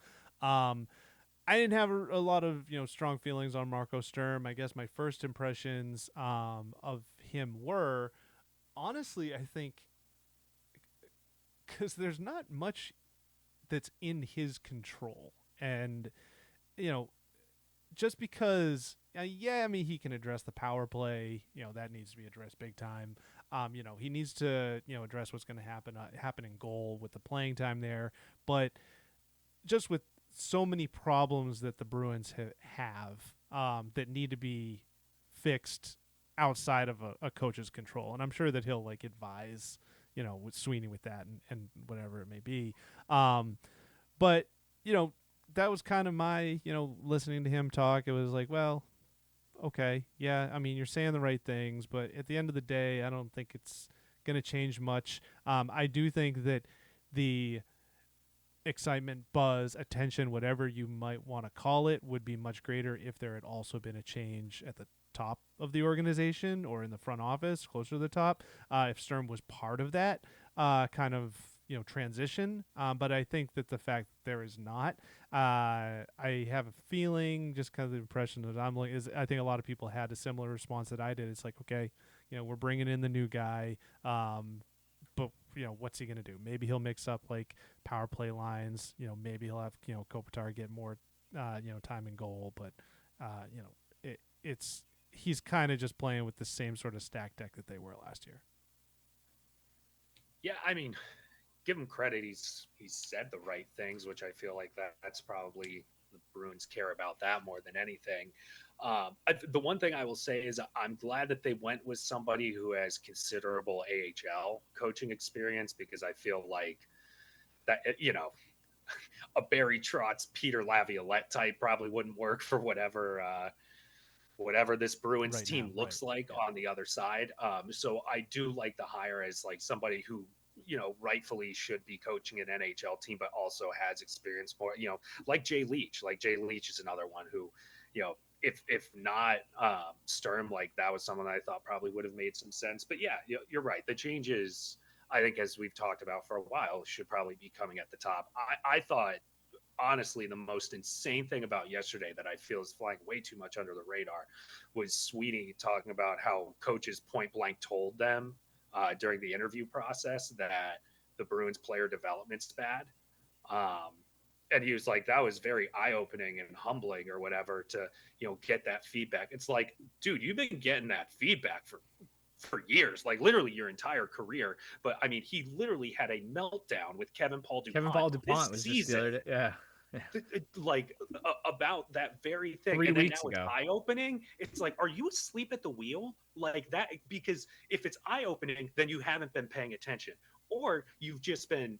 I didn't have a lot of strong feelings on Marco Sturm. I guess my first impressions of him were, honestly, I think, because there's not much that's in his control, and just because, I mean, he can address the power play. That needs to be addressed big time. He needs to, address what's going to happen in goal with the playing time there. But just with so many problems that the Bruins have that need to be fixed outside of a coach's control, and I'm sure that he'll advise, with Sweeney with that and whatever it may be. But that was kind of my, listening to him talk. It was like, well, okay, yeah, I mean, you're saying the right things, but at the end of the day, I don't think it's going to change much. I do think that the excitement, buzz, attention, whatever you might want to call it, would be much greater if there had also been a change at the top of the organization or in the front office, closer to the top. If Sturm was part of that, kind of transition. But I think that the fact that there is not, I have a feeling, just kind of the impression that I'm like, is I think a lot of people had a similar response that I did. It's like, okay, we're bringing in the new guy, but what's he gonna do? Maybe he'll mix up like power play lines. Maybe he'll have Kopitar get more time in goal, but it's he's kind of just playing with the same sort of stack deck that they were last year. Yeah, I mean, give him credit. He's said the right things, which I feel like that's probably the Bruins care about that more than anything. The one thing I will say is I'm glad that they went with somebody who has considerable AHL coaching experience, because I feel like that a Barry Trotz, Peter Laviolette type probably wouldn't work for whatever this Bruins Right team now, looks right. like on the other side. So I do like the hire as like somebody who rightfully should be coaching an NHL team, but also has experience more. Like Jay Leach. Like Jay Leach is another one who, if not Sturm, like that was someone I thought probably would have made some sense. But yeah, you're right. The changes, I think, as we've talked about for a while, should probably be coming at the top. I thought, honestly, the most insane thing about yesterday that I feel is flying way too much under the radar was Sweeney talking about how coaches point blank told them during the interview process that the Bruins player development's bad. Um, and he was like, that was very eye-opening and humbling or whatever to, get that feedback. It's like, dude, you've been getting that feedback for years, like literally your entire career. But I mean, he literally had a meltdown with Kevin Paul DuPont Kevin Paul this DuPont was just the season, other day. Yeah. like about that very thing. 3 weeks Now it's ago. eye-opening. It's like, are you asleep at the wheel like that? Because if it's eye-opening, then you haven't been paying attention, or you've just been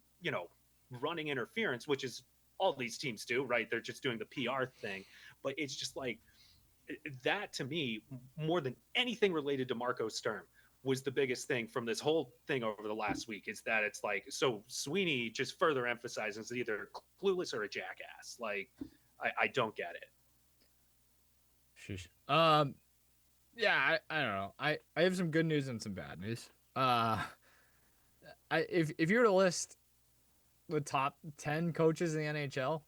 running interference, which is all these teams do, right? They're just doing the PR thing. But it's just like, that to me, more than anything related to Marco Sturm, was the biggest thing from this whole thing over the last week. Is that it's like, so Sweeney just further emphasizes either clueless or a jackass. Like, I don't get it. Sheesh. Yeah, I don't know. I have some good news and some bad news. If you were to list the top 10 coaches in the NHL,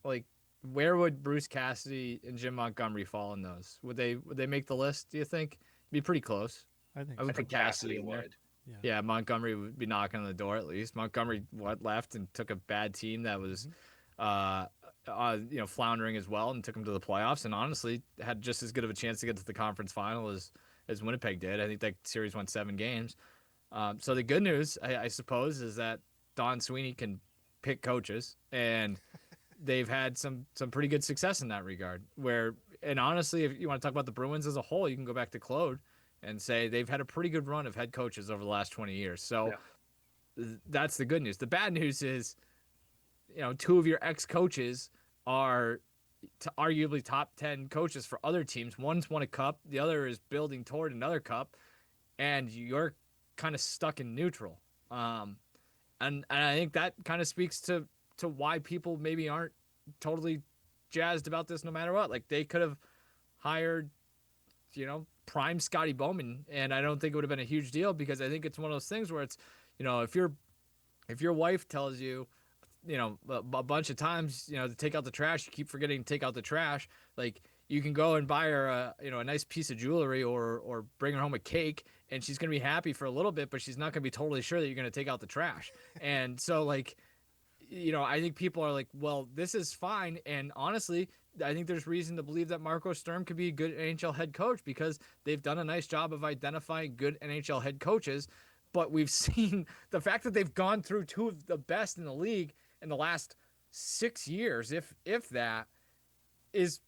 like, where would Bruce Cassidy and Jim Montgomery fall in those? Would they make the list, do you think? Be pretty close. I think I would I so. put think Cassidy in there. would. Yeah, Montgomery would be knocking on the door at least. Montgomery left and took a bad team that was floundering as well, and took them to the playoffs, and honestly had just as good of a chance to get to the conference final as Winnipeg did. I think that series went 7 games. So the good news, I suppose, is that Don Sweeney can pick coaches, and they've had some pretty good success in that regard. And honestly, if you want to talk about the Bruins as a whole, you can go back to Claude and say they've had a pretty good run of head coaches over the last 20 years. So that's the good news. The bad news is, 2 of your ex-coaches are arguably top 10 coaches for other teams. One's won a cup, the other is building toward another cup, and you're kind of stuck in neutral. And I think that kind of speaks to why people maybe aren't totally jazzed about this no matter what. Like, they could have hired, prime Scotty Bowman, and I don't think it would have been a huge deal, because I think it's one of those things where it's, if your wife tells you, a bunch of times, to take out the trash, you keep forgetting to take out the trash. Like, you can go and buy her a nice piece of jewelry or bring her home a cake, and she's going to be happy for a little bit, but she's not going to be totally sure that you're going to take out the trash. And so, like, I think people are like, well, this is fine. And honestly, I think there's reason to believe that Marco Sturm could be a good NHL head coach, because they've done a nice job of identifying good NHL head coaches. But we've seen the fact that they've gone through 2 of the best in the league in the last 6 years, if that, is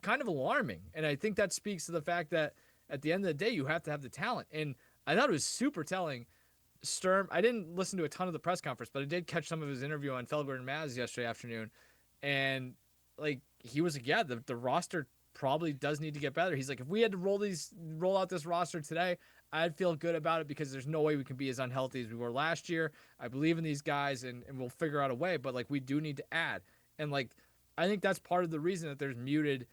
kind of alarming. And I think that speaks to the fact that at the end of the day, you have to have the talent. And I thought it was super telling. Sturm, I didn't listen to a ton of the press conference, but I did catch some of his interview on Felber and Maz yesterday afternoon. And, like, he was like, yeah, the roster probably does need to get better. He's like, if we had to roll out this roster today, I'd feel good about it, because there's no way we can be as unhealthy as we were last year. I believe in these guys, and we'll figure out a way, but, like, we do need to add. And, like, I think that's part of the reason that there's muted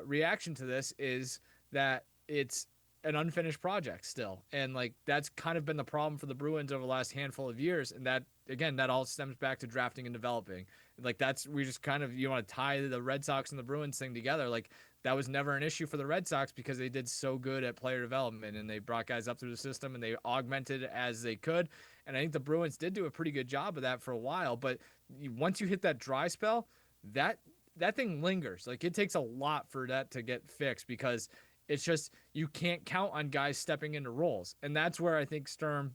reaction to this, is that it's an unfinished project still. And like that's kind of been the problem for the Bruins over the last handful of years. And that again, that all stems back to drafting and developing. Like that's we just kind of you want to tie the Red Sox and the Bruins thing together. Like that was never an issue for the Red Sox because they did so good at player development and they brought guys up through the system and they augmented as they could. And I think the Bruins did do a pretty good job of that for a while. But once you hit that dry spell, that thing lingers. Like it takes a lot for that to get fixed because it's just you can't count on guys stepping into roles. And that's where I think Sturm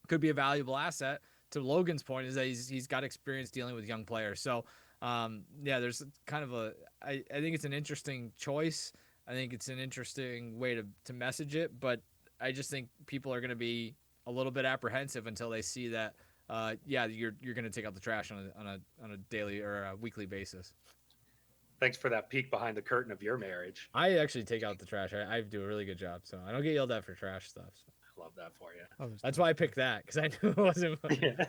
could be a valuable asset. To Logan's point is that he's got experience dealing with young players. So yeah, there's kind of I think it's an interesting choice. I think it's an interesting way to message it, but I just think people are going to be a little bit apprehensive until they see that yeah, you're going to take out the trash on a daily or a weekly basis. Thanks for that peek behind the curtain of your marriage. I actually take out the trash. I do a really good job, so I don't get yelled at for trash stuff. So. I love that for you. Oh, That's why I picked that because I knew it wasn't. Yeah.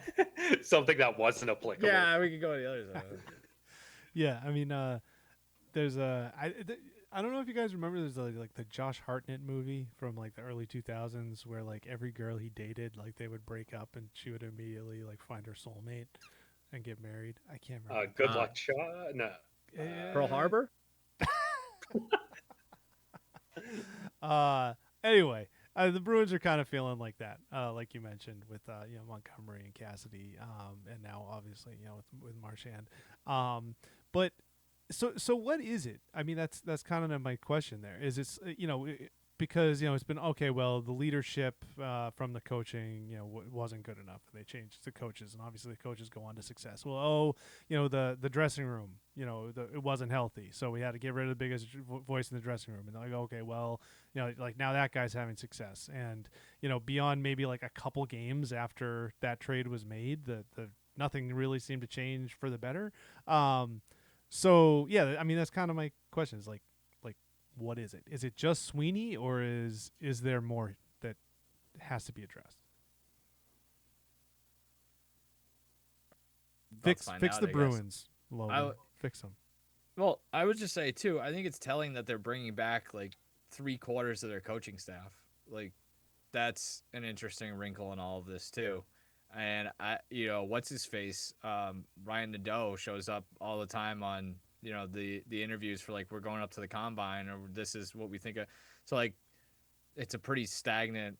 Something that wasn't applicable. Yeah, we could go to the other side. Yeah, I mean, there's I don't know if you guys remember. There's like the Josh Hartnett movie from like the early 2000s where like every girl he dated, like they would break up and she would immediately like find her soulmate and get married. I can't remember. Good luck, Shaw. No. Pearl Harbor. Anyway, the Bruins are kind of feeling like that, like you mentioned with Montgomery and Cassidy, and now obviously with Marchand. But so what is it? I mean, that's kind of my question. There is it's because it's been okay. Well, the leadership from the coaching wasn't good enough, and they changed the coaches, and obviously the coaches go on to success. Well, the dressing room, it wasn't healthy, so we had to get rid of the biggest voice in the dressing room, and they're like, okay, well, like now that guy's having success, and beyond maybe like a couple games after that trade was made, the nothing really seemed to change for the better. So yeah, I mean that's kind of my question is like what is it? Is it just Sweeney, or is there more that has to be addressed? Fix the Bruins, Logan. Fix them. Well, I would just say too. I think it's telling that they're bringing back like 3/4 of their coaching staff. Like that's an interesting wrinkle in all of this too. And what's his face? Ryan Nadeau shows up all the time on the interviews for like we're going up to the combine or this is what we think of. So like it's a pretty stagnant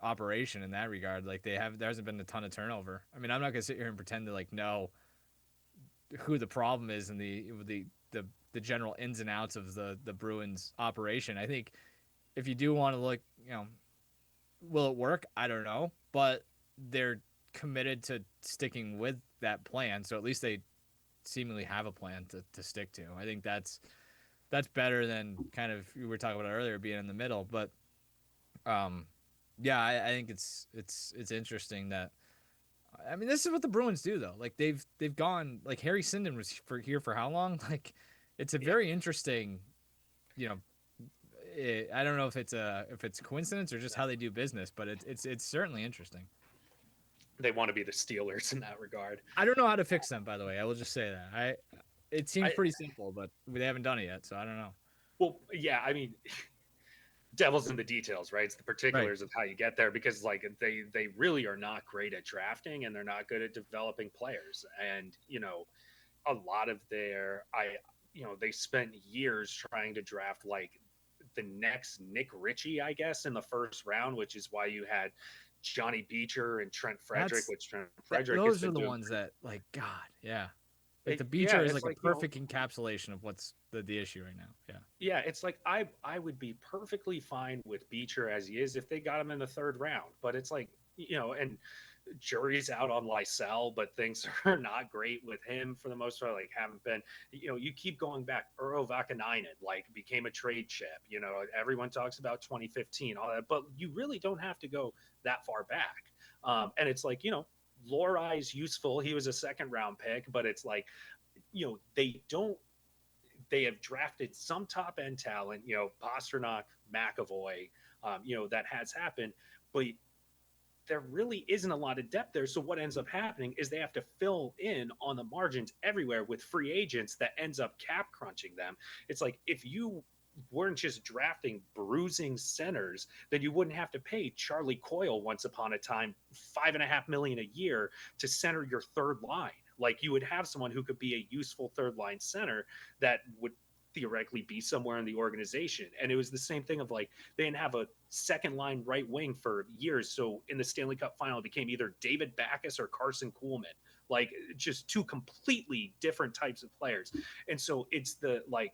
operation in that regard. Like there hasn't been a ton of turnover. I mean, I'm not gonna sit here and pretend to like know who the problem is and the general ins and outs of the Bruins operation. I think if you do want to look, will it work? I don't know, but they're committed to sticking with that plan. So at least they seemingly have a plan to stick to. I think that's better than kind of we were talking about earlier being in the middle. But yeah, I think it's interesting that I mean this is what the Bruins do though. Like they've gone like Harry Sinden was here for how long? Like it's a very interesting, I don't know if it's coincidence or just how they do business, but it's certainly interesting. They want to be the Steelers in that regard. I don't know how to fix them, by the way. I will just say that. It seems pretty simple, but they haven't done it yet, so I don't know. Well, yeah, I mean, devil's in the details, right? It's the particulars of how you get there because, like, they really are not great at drafting and they're not good at developing players. And, a lot of they spent years trying to draft, like, the next Nick Ritchie, I guess, in the first round, which is why you had Johnny Beecher and Trent Frederick, those are the ones that like God, yeah. Like the Beecher is like a perfect encapsulation of what's the issue right now. Yeah. Yeah, it's like I would be perfectly fine with Beecher as he is if they got him in the third round. But it's like, and jury's out on Lysell, but things are not great with him for the most part. Like haven't been, you keep going back. Urho Vakanainen became a trade chip. Everyone talks about 2015, all that, but you really don't have to go that far back. And it's like, Lorai's useful. He was a second round pick, but it's like, they have drafted some top end talent, Pasternak, McAvoy, that has happened, but there really isn't a lot of depth there. So what ends up happening is they have to fill in on the margins everywhere with free agents that ends up cap crunching them. It's like if you weren't just drafting bruising centers, then you wouldn't have to pay Charlie Coyle once upon a time $5.5 million a year to center your third line. Like you would have someone who could be a useful third line center that would theoretically be somewhere in the organization. And it was the same thing of like they didn't have a second line right wing for years. So in the Stanley Cup final, it became either David Backes or Carson Kuhlman. Like just two completely different types of players. And so it's the like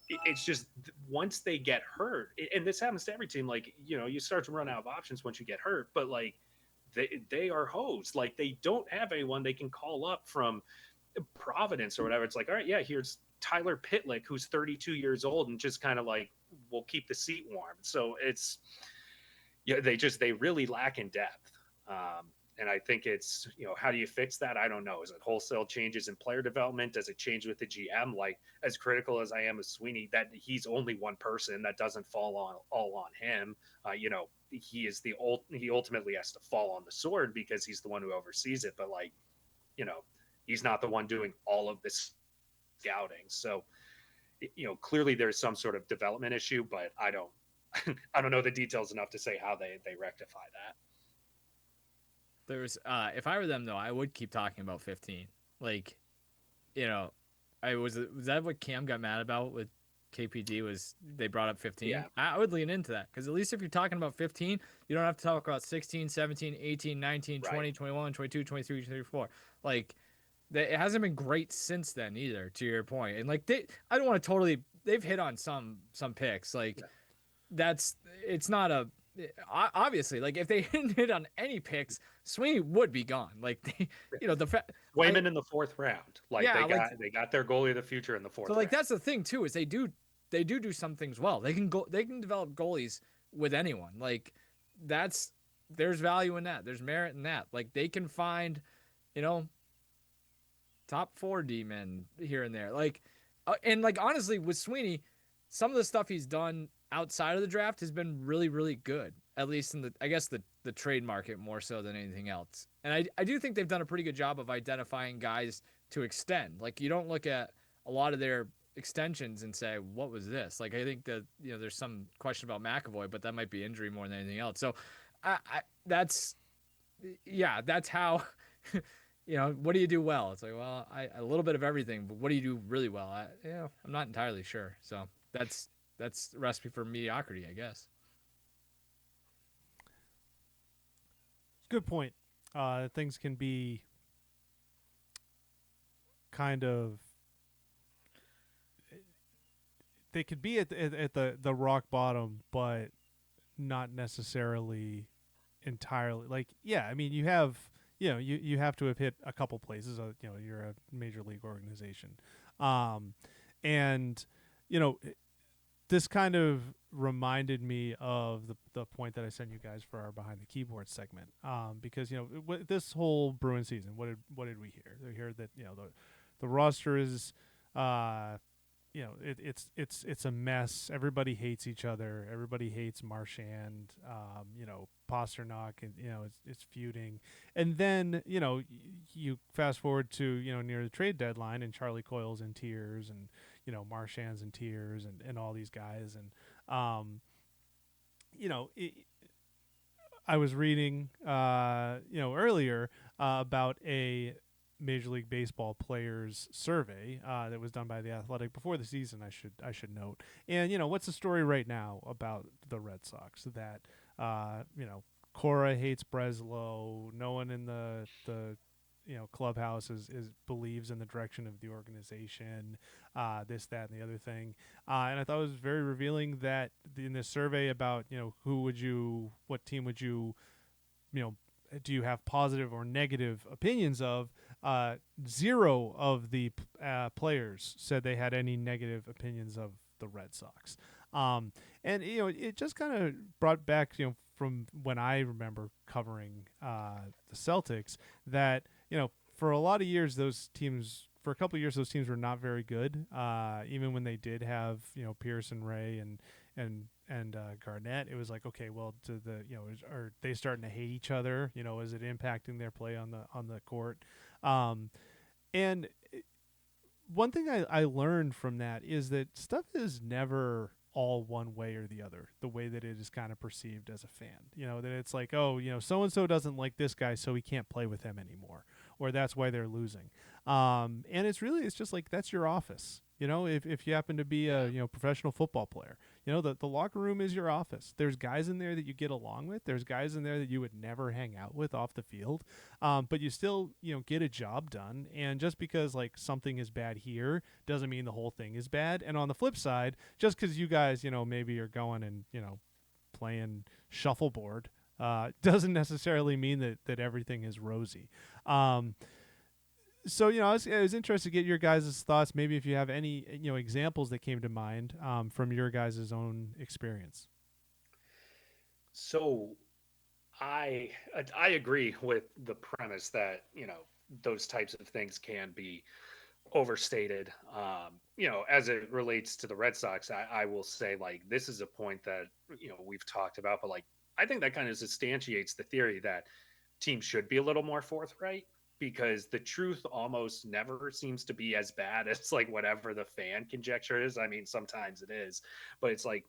it's just once they get hurt, and this happens to every team, like you start to run out of options once you get hurt, but like they are hosed. Like they don't have anyone they can call up from Providence or whatever. It's like, all right, yeah, here's Tyler Pitlick, who's 32 years old and just kind of like will keep the seat warm. So it's they really lack in depth. And I think it's, how do you fix that? I don't know. Is it wholesale changes in player development? Does it change with the GM? Like, as critical as I am of Sweeney, that he's only one person, that doesn't fall on all on him. He ultimately has to fall on the sword because he's the one who oversees it. But like, you know, he's not the one doing all of this scouting. So, clearly there's some sort of development issue, but I don't I don't know the details enough to say how they rectify that. There's if I were them though, I would keep talking about 15. Like, I was that what Cam got mad about with KPD was they brought up 15. Yeah. I would lean into that because at least if you're talking about 15, you don't have to talk about 16, 17, 18, 19, 20, Right. 21, 22, 23, 24. Like it hasn't been great since then either, to your point. And like I don't want to totally they've hit on some picks. Like it's not a obviously, like if they didn't hit on any picks, Sweeney would be gone. Like Wayman in the fourth round. Like Yeah, they got their goalie of the future in the fourth so like round. that's the thing too is they do some things well. They can develop goalies with anyone. Like there's value in that. There's merit in that. Like they can find, top 4 D men here and there. Like and like honestly with Sweeney, some of the stuff he's done outside of the draft has been really, really good. At least in the trade market more so than anything else. And I do think they've done a pretty good job of identifying guys to extend. Like you don't look at a lot of their extensions and say, what was this? Like I think that there's some question about McAvoy, but that might be injury more than anything else. So that's how what do you do well? It's like, well, a little bit of everything, but what do you do really well? I'm not entirely sure. So that's the recipe for mediocrity, I guess. Good point. Things can be kind of they could be at the rock bottom, but not necessarily entirely. Like, yeah, I mean, you have you have to have hit a couple places. You're a major league organization, and this kind of reminded me of the point that I sent you guys for our behind the keyboard segment, because this whole Bruins season, what did we hear? We heard that the roster is it's a mess. Everybody hates each other. Everybody hates Marchand. Pasternak, and it's feuding. And then you fast forward to near the trade deadline, and Charlie Coyle's in tears, and Marchand's in tears, and all these guys, and I was reading earlier about a Major League Baseball players survey that was done by the Athletic before the season. I should note. And what's the story right now about the Red Sox? That Cora hates Breslow. No one in the clubhouse is believes in the direction of the organization. This, that, and the other thing. And I thought it was very revealing that in this survey about what team would you do you have positive or negative opinions of? 0 of the players said they had any negative opinions of the Red Sox. And it just kind of brought back from when I remember covering the Celtics that for a lot of years for a couple of years those teams were not very good. Even when they did have Pearson, Ray, and Garnett, it was like, okay, well, are they starting to hate each other? Is it impacting their play on the court? And one thing I learned from that is that stuff is never all one way or the other, the way that it is kind of perceived as a fan. That it's like, oh, so and so doesn't like this guy, so we can't play with him anymore, or that's why they're losing. And it's just like, that's your office. If you happen to be a professional football player, the locker room is your office. There's guys in there that you get along with. There's guys in there that you would never hang out with off the field. But you still, get a job done. And just because like something is bad here doesn't mean the whole thing is bad. And on the flip side, just because you guys, maybe are going and, playing shuffleboard, doesn't necessarily mean that everything is rosy. So, I was interested to get your guys' thoughts, maybe if you have any, examples that came to mind from your guys' own experience. So I agree with the premise that, those types of things can be overstated. As it relates to the Red Sox, I will say, like, this is a point that, we've talked about, but like, I think that kind of substantiates the theory that teams should be a little more forthright, because the truth almost never seems to be as bad as like whatever the fan conjecture is. I mean, sometimes it is, but it's like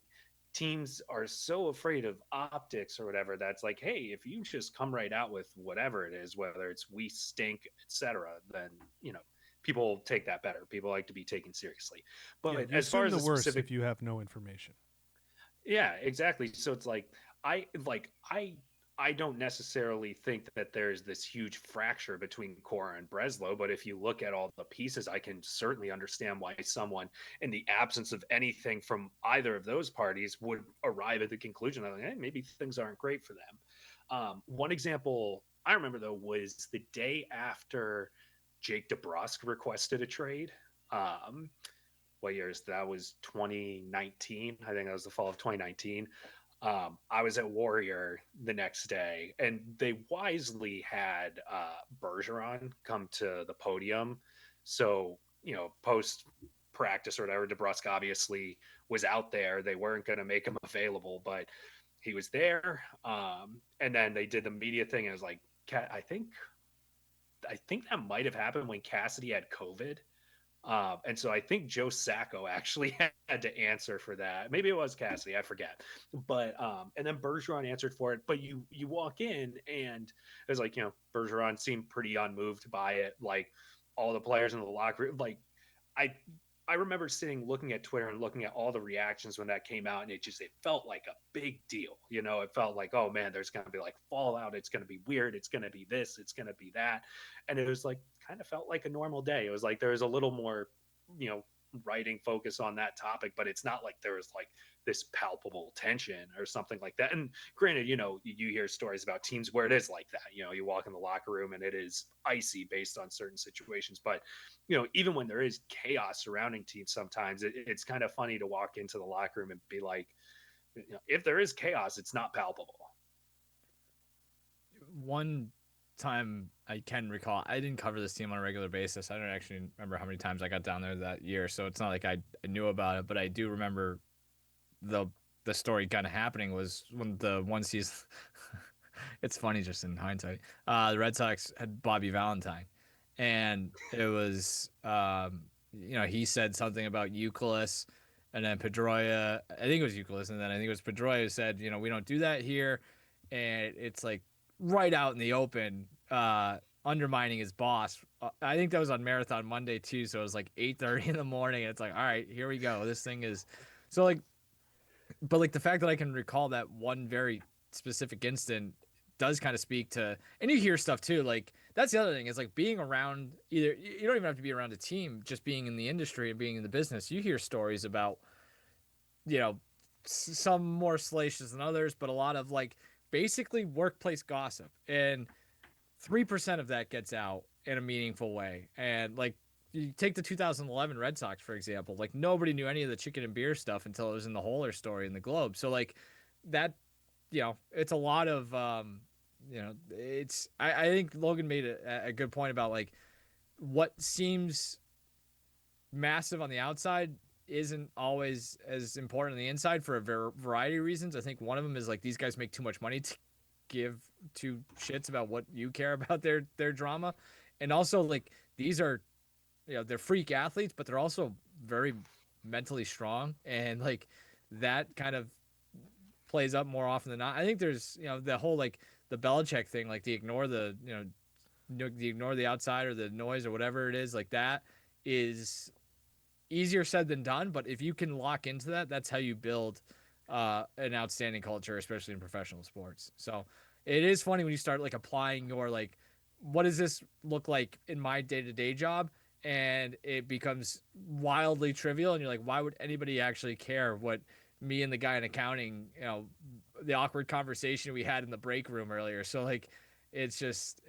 teams are so afraid of optics or whatever that's like, hey, if you just come right out with whatever it is, whether it's we stink, etc., then people take that better. People like to be taken seriously. But you as far assume as the the worst specific, if you have no information. yeah, exactly. So it's like I don't necessarily think that there's this huge fracture between Cora and Breslow, but if you look at all the pieces, I can certainly understand why someone, in the absence of anything from either of those parties, would arrive at the conclusion that, hey, maybe things aren't great for them. One example I remember, though, was the day after Jake DeBrusk requested a trade. What years? That was 2019. I think that was the fall of 2019. I was at Warrior the next day, and they wisely had Bergeron come to the podium. So, post practice or whatever, DeBrusque obviously was out there. They weren't going to make him available, but he was there. And then they did the media thing, and it was like, I think that might have happened when Cassidy had COVID. And so I think Joe Sacco actually had to answer for that. Maybe it was Cassidy, I forget. But and then Bergeron answered for it. But you walk in, and it was like, Bergeron seemed pretty unmoved by it. Like, all the players in the locker room, like, I I remember looking at Twitter and looking at all the reactions when that came out, and it felt like a big deal. It felt like, oh man, there's going to be like fallout. It's going to be weird. It's going to be this. It's going to be that. And it was like, kind of felt like a normal day. It was like there was a little more, writing focus on that topic, but it's not like there was like this palpable tension or something like that. And granted, you hear stories about teams where it is like that. You walk in the locker room and it is icy based on certain situations. But even when there is chaos surrounding teams, sometimes it's kind of funny to walk into the locker room and be like, if there is chaos, it's not palpable. One time I can recall, I didn't cover this team on a regular basis. I don't actually remember how many times I got down there that year, so it's not like I knew about it, but I do remember the story kind of happening was when the one season. It's funny just in hindsight. The Red Sox had Bobby Valentine, and it was he said something about Euclid, and then Pedroia. I think it was Euclid, and then I think it was Pedroia who said, we don't do that here, and it's like right out in the open, undermining his boss. I think that was on Marathon Monday too, so it was like 8:30 in the morning, and it's like, all right, here we go. This thing is so like, but like the fact that I can recall that one very specific instant does kind of speak to, and you hear stuff too. Like that's the other thing is like being around either, you don't even have to be around a team, just being in the industry and being in the business. You hear stories about, some more salacious than others, but a lot of like basically workplace gossip, and 3% of that gets out in a meaningful way. And like you take the 2011 Red Sox, for example, like nobody knew any of the chicken and beer stuff until it was in the Holler story in the Globe. So like that, it's a lot of, I think Logan made a good point about like what seems massive on the outside isn't always as important on the inside for a variety of reasons. I think one of them is like these guys make too much money to give two shits about what you care about their drama. And also like these are, they're freak athletes, but they're also very mentally strong. And like that kind of plays up more often than not. I think there's, the whole like the Belichick thing, like the ignore the outside or the noise or whatever it is, like that is easier said than done. But if you can lock into that, that's how you build an outstanding culture, especially in professional sports. So it is funny when you start like applying your like, what does this look like in my day-to-day job? And it becomes wildly trivial. And you're like, why would anybody actually care what me and the guy in accounting, the awkward conversation we had in the break room earlier. So like, it's just,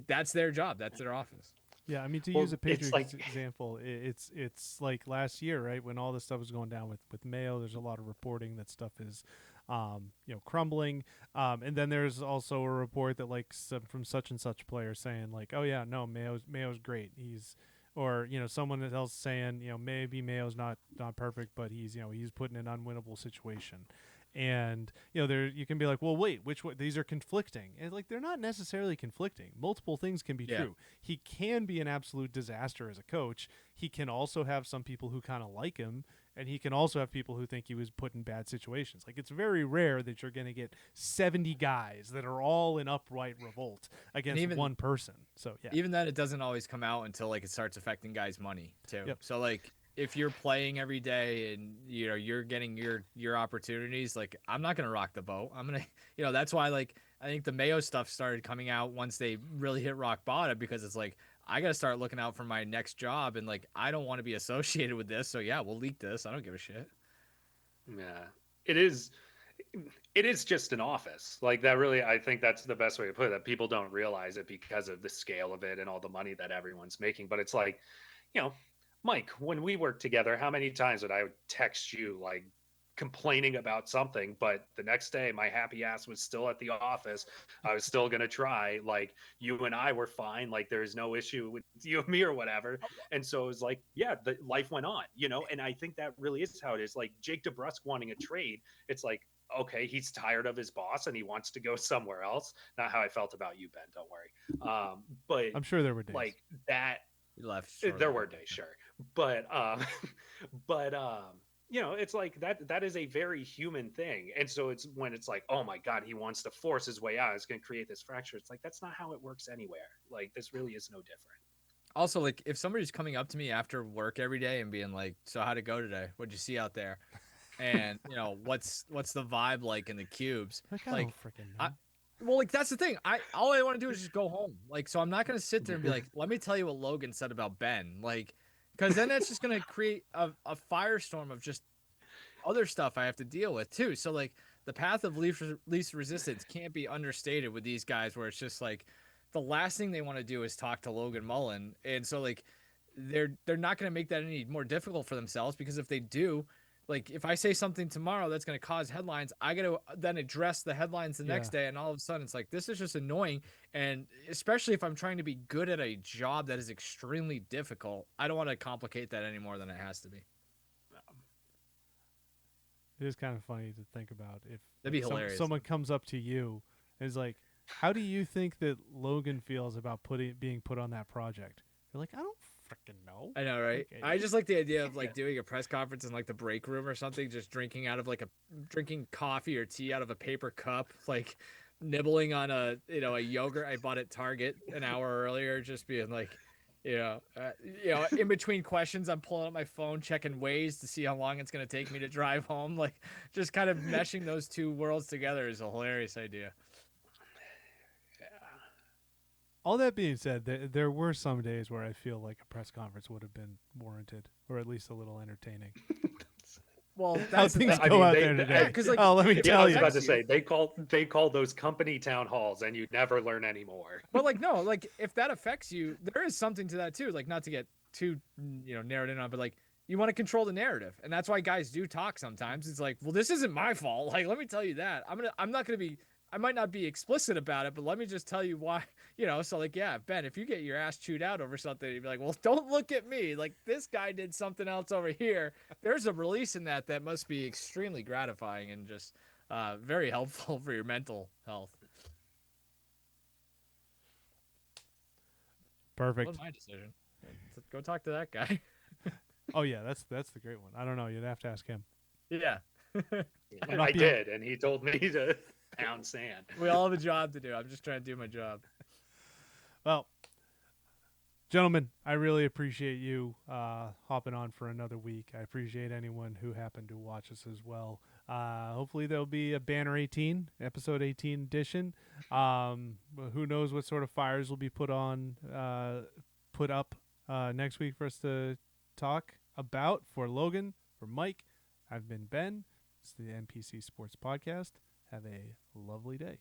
that's their job. That's their office. Yeah, I mean, to Well, use a it's Patriots like example, it's like last year, right, when all this stuff was going down with Mayo. There's a lot of reporting that stuff is, crumbling, and then there's also a report that like from such and such player saying like, oh yeah, no, Mayo's great. Or someone else saying maybe Mayo's not perfect, but he's put in an unwinnable situation. And there you can be like, well, wait, which one? These are conflicting, and like they're not necessarily conflicting. Multiple things can be true. He can be an absolute disaster as a coach. He can also have some people who kind of like him, and he can also have people who think he was put in bad situations. Like it's very rare that you're going to get 70 guys that are all in upright revolt against one person. So yeah, even then, it doesn't always come out until like it starts affecting guys' money too. Yep. So like, if you're playing every day and you're getting your opportunities, like I'm not gonna rock the boat. I'm gonna, that's why like I think the Mayo stuff started coming out once they really hit rock bottom, because it's like I gotta start looking out for my next job, and like I don't want to be associated with this. So yeah, we'll leak this. I don't give a shit. Yeah, it is. It is just an office. Like that really, I think that's the best way to put it. That people don't realize it because of the scale of it and all the money that everyone's making. But it's like, you know, Mike, when we worked together, how many times would I text you like complaining about something, but the next day my happy ass was still at the office. I was still going to try. Like you and I were fine. Like there's no issue with you and me or whatever. And so it was like, yeah, the life went on, and I think that really is how it is. Like Jake DeBrusk wanting a trade. It's like, okay, he's tired of his boss and he wants to go somewhere else. Not how I felt about you, Ben. Don't worry. But I'm sure there were days like that. You left. There were days, sure, but but it's like that is a very human thing. And so it's when it's like, oh my God, he wants to force his way out, it's going to create this fracture. It's like, that's not how it works anywhere. Like this really is no different. Also, like if somebody's coming up to me after work every day and being like, so how'd it go today? What'd you see out there? And what's the vibe like in the cubes? Like I don't freaking know. Well, like that's the thing. All I want to do is just go home. Like, so I'm not gonna sit there and be like, let me tell you what Logan said about Ben. Like, because then that's just gonna create a firestorm of just other stuff I have to deal with too. So like the path of least resistance can't be understated with these guys, where it's just like the last thing they want to do is talk to Logan Mullen, and so like they're not gonna make that any more difficult for themselves, because if they do, like if I say something tomorrow that's going to cause headlines, I got to then address the headlines the next day. And all of a sudden it's like, this is just annoying. And especially if I'm trying to be good at a job that is extremely difficult, I don't want to complicate that any more than it has to be. It is kind of funny to think about if that'd be hilarious. Someone comes up to you and is like, how do you think that Logan feels about being put on that project? You're like, I don't freaking know. I know, right? Okay. I just like the idea of like doing a press conference in like the break room or something, just drinking coffee or tea out of a paper cup, like nibbling on a yogurt I bought at Target an hour earlier, just being like, in between questions, I'm pulling up my phone, checking Waze to see how long it's going to take me to drive home. Like just kind of meshing those two worlds together is a hilarious idea. All that being said, there were some days where I feel like a press conference would have been warranted, or at least a little entertaining. Well, how things go out there today. Let me tell you. I was about to say they call those company town halls, and you never learn anymore. But like no, like if that affects you, there is something to that too. Like not to get too narrowed in on, but like you want to control the narrative, and that's why guys do talk sometimes. It's like, well, this isn't my fault. Like let me tell you that I might not be explicit about it, but let me just tell you why, so like, yeah, Ben, if you get your ass chewed out over something, you'd be like, well, don't look at me. Like this guy did something else over here. There's a release in that must be extremely gratifying and just very helpful for your mental health. Perfect. That was my decision. Go talk to that guy. Oh yeah, that's the great one. I don't know. You'd have to ask him. Yeah. I did, and he told me to pound sand. We all have a job to do. I'm just trying to do my job. Well, gentlemen, I really appreciate you hopping on for another week. I appreciate anyone who happened to watch us as well. Hopefully there'll be a Banner 18, episode 18 edition. Who knows what sort of fires will be put up next week for us to talk about. For Logan, for Mike, I've been Ben. It's the NPC Sports Podcast. Have a lovely day.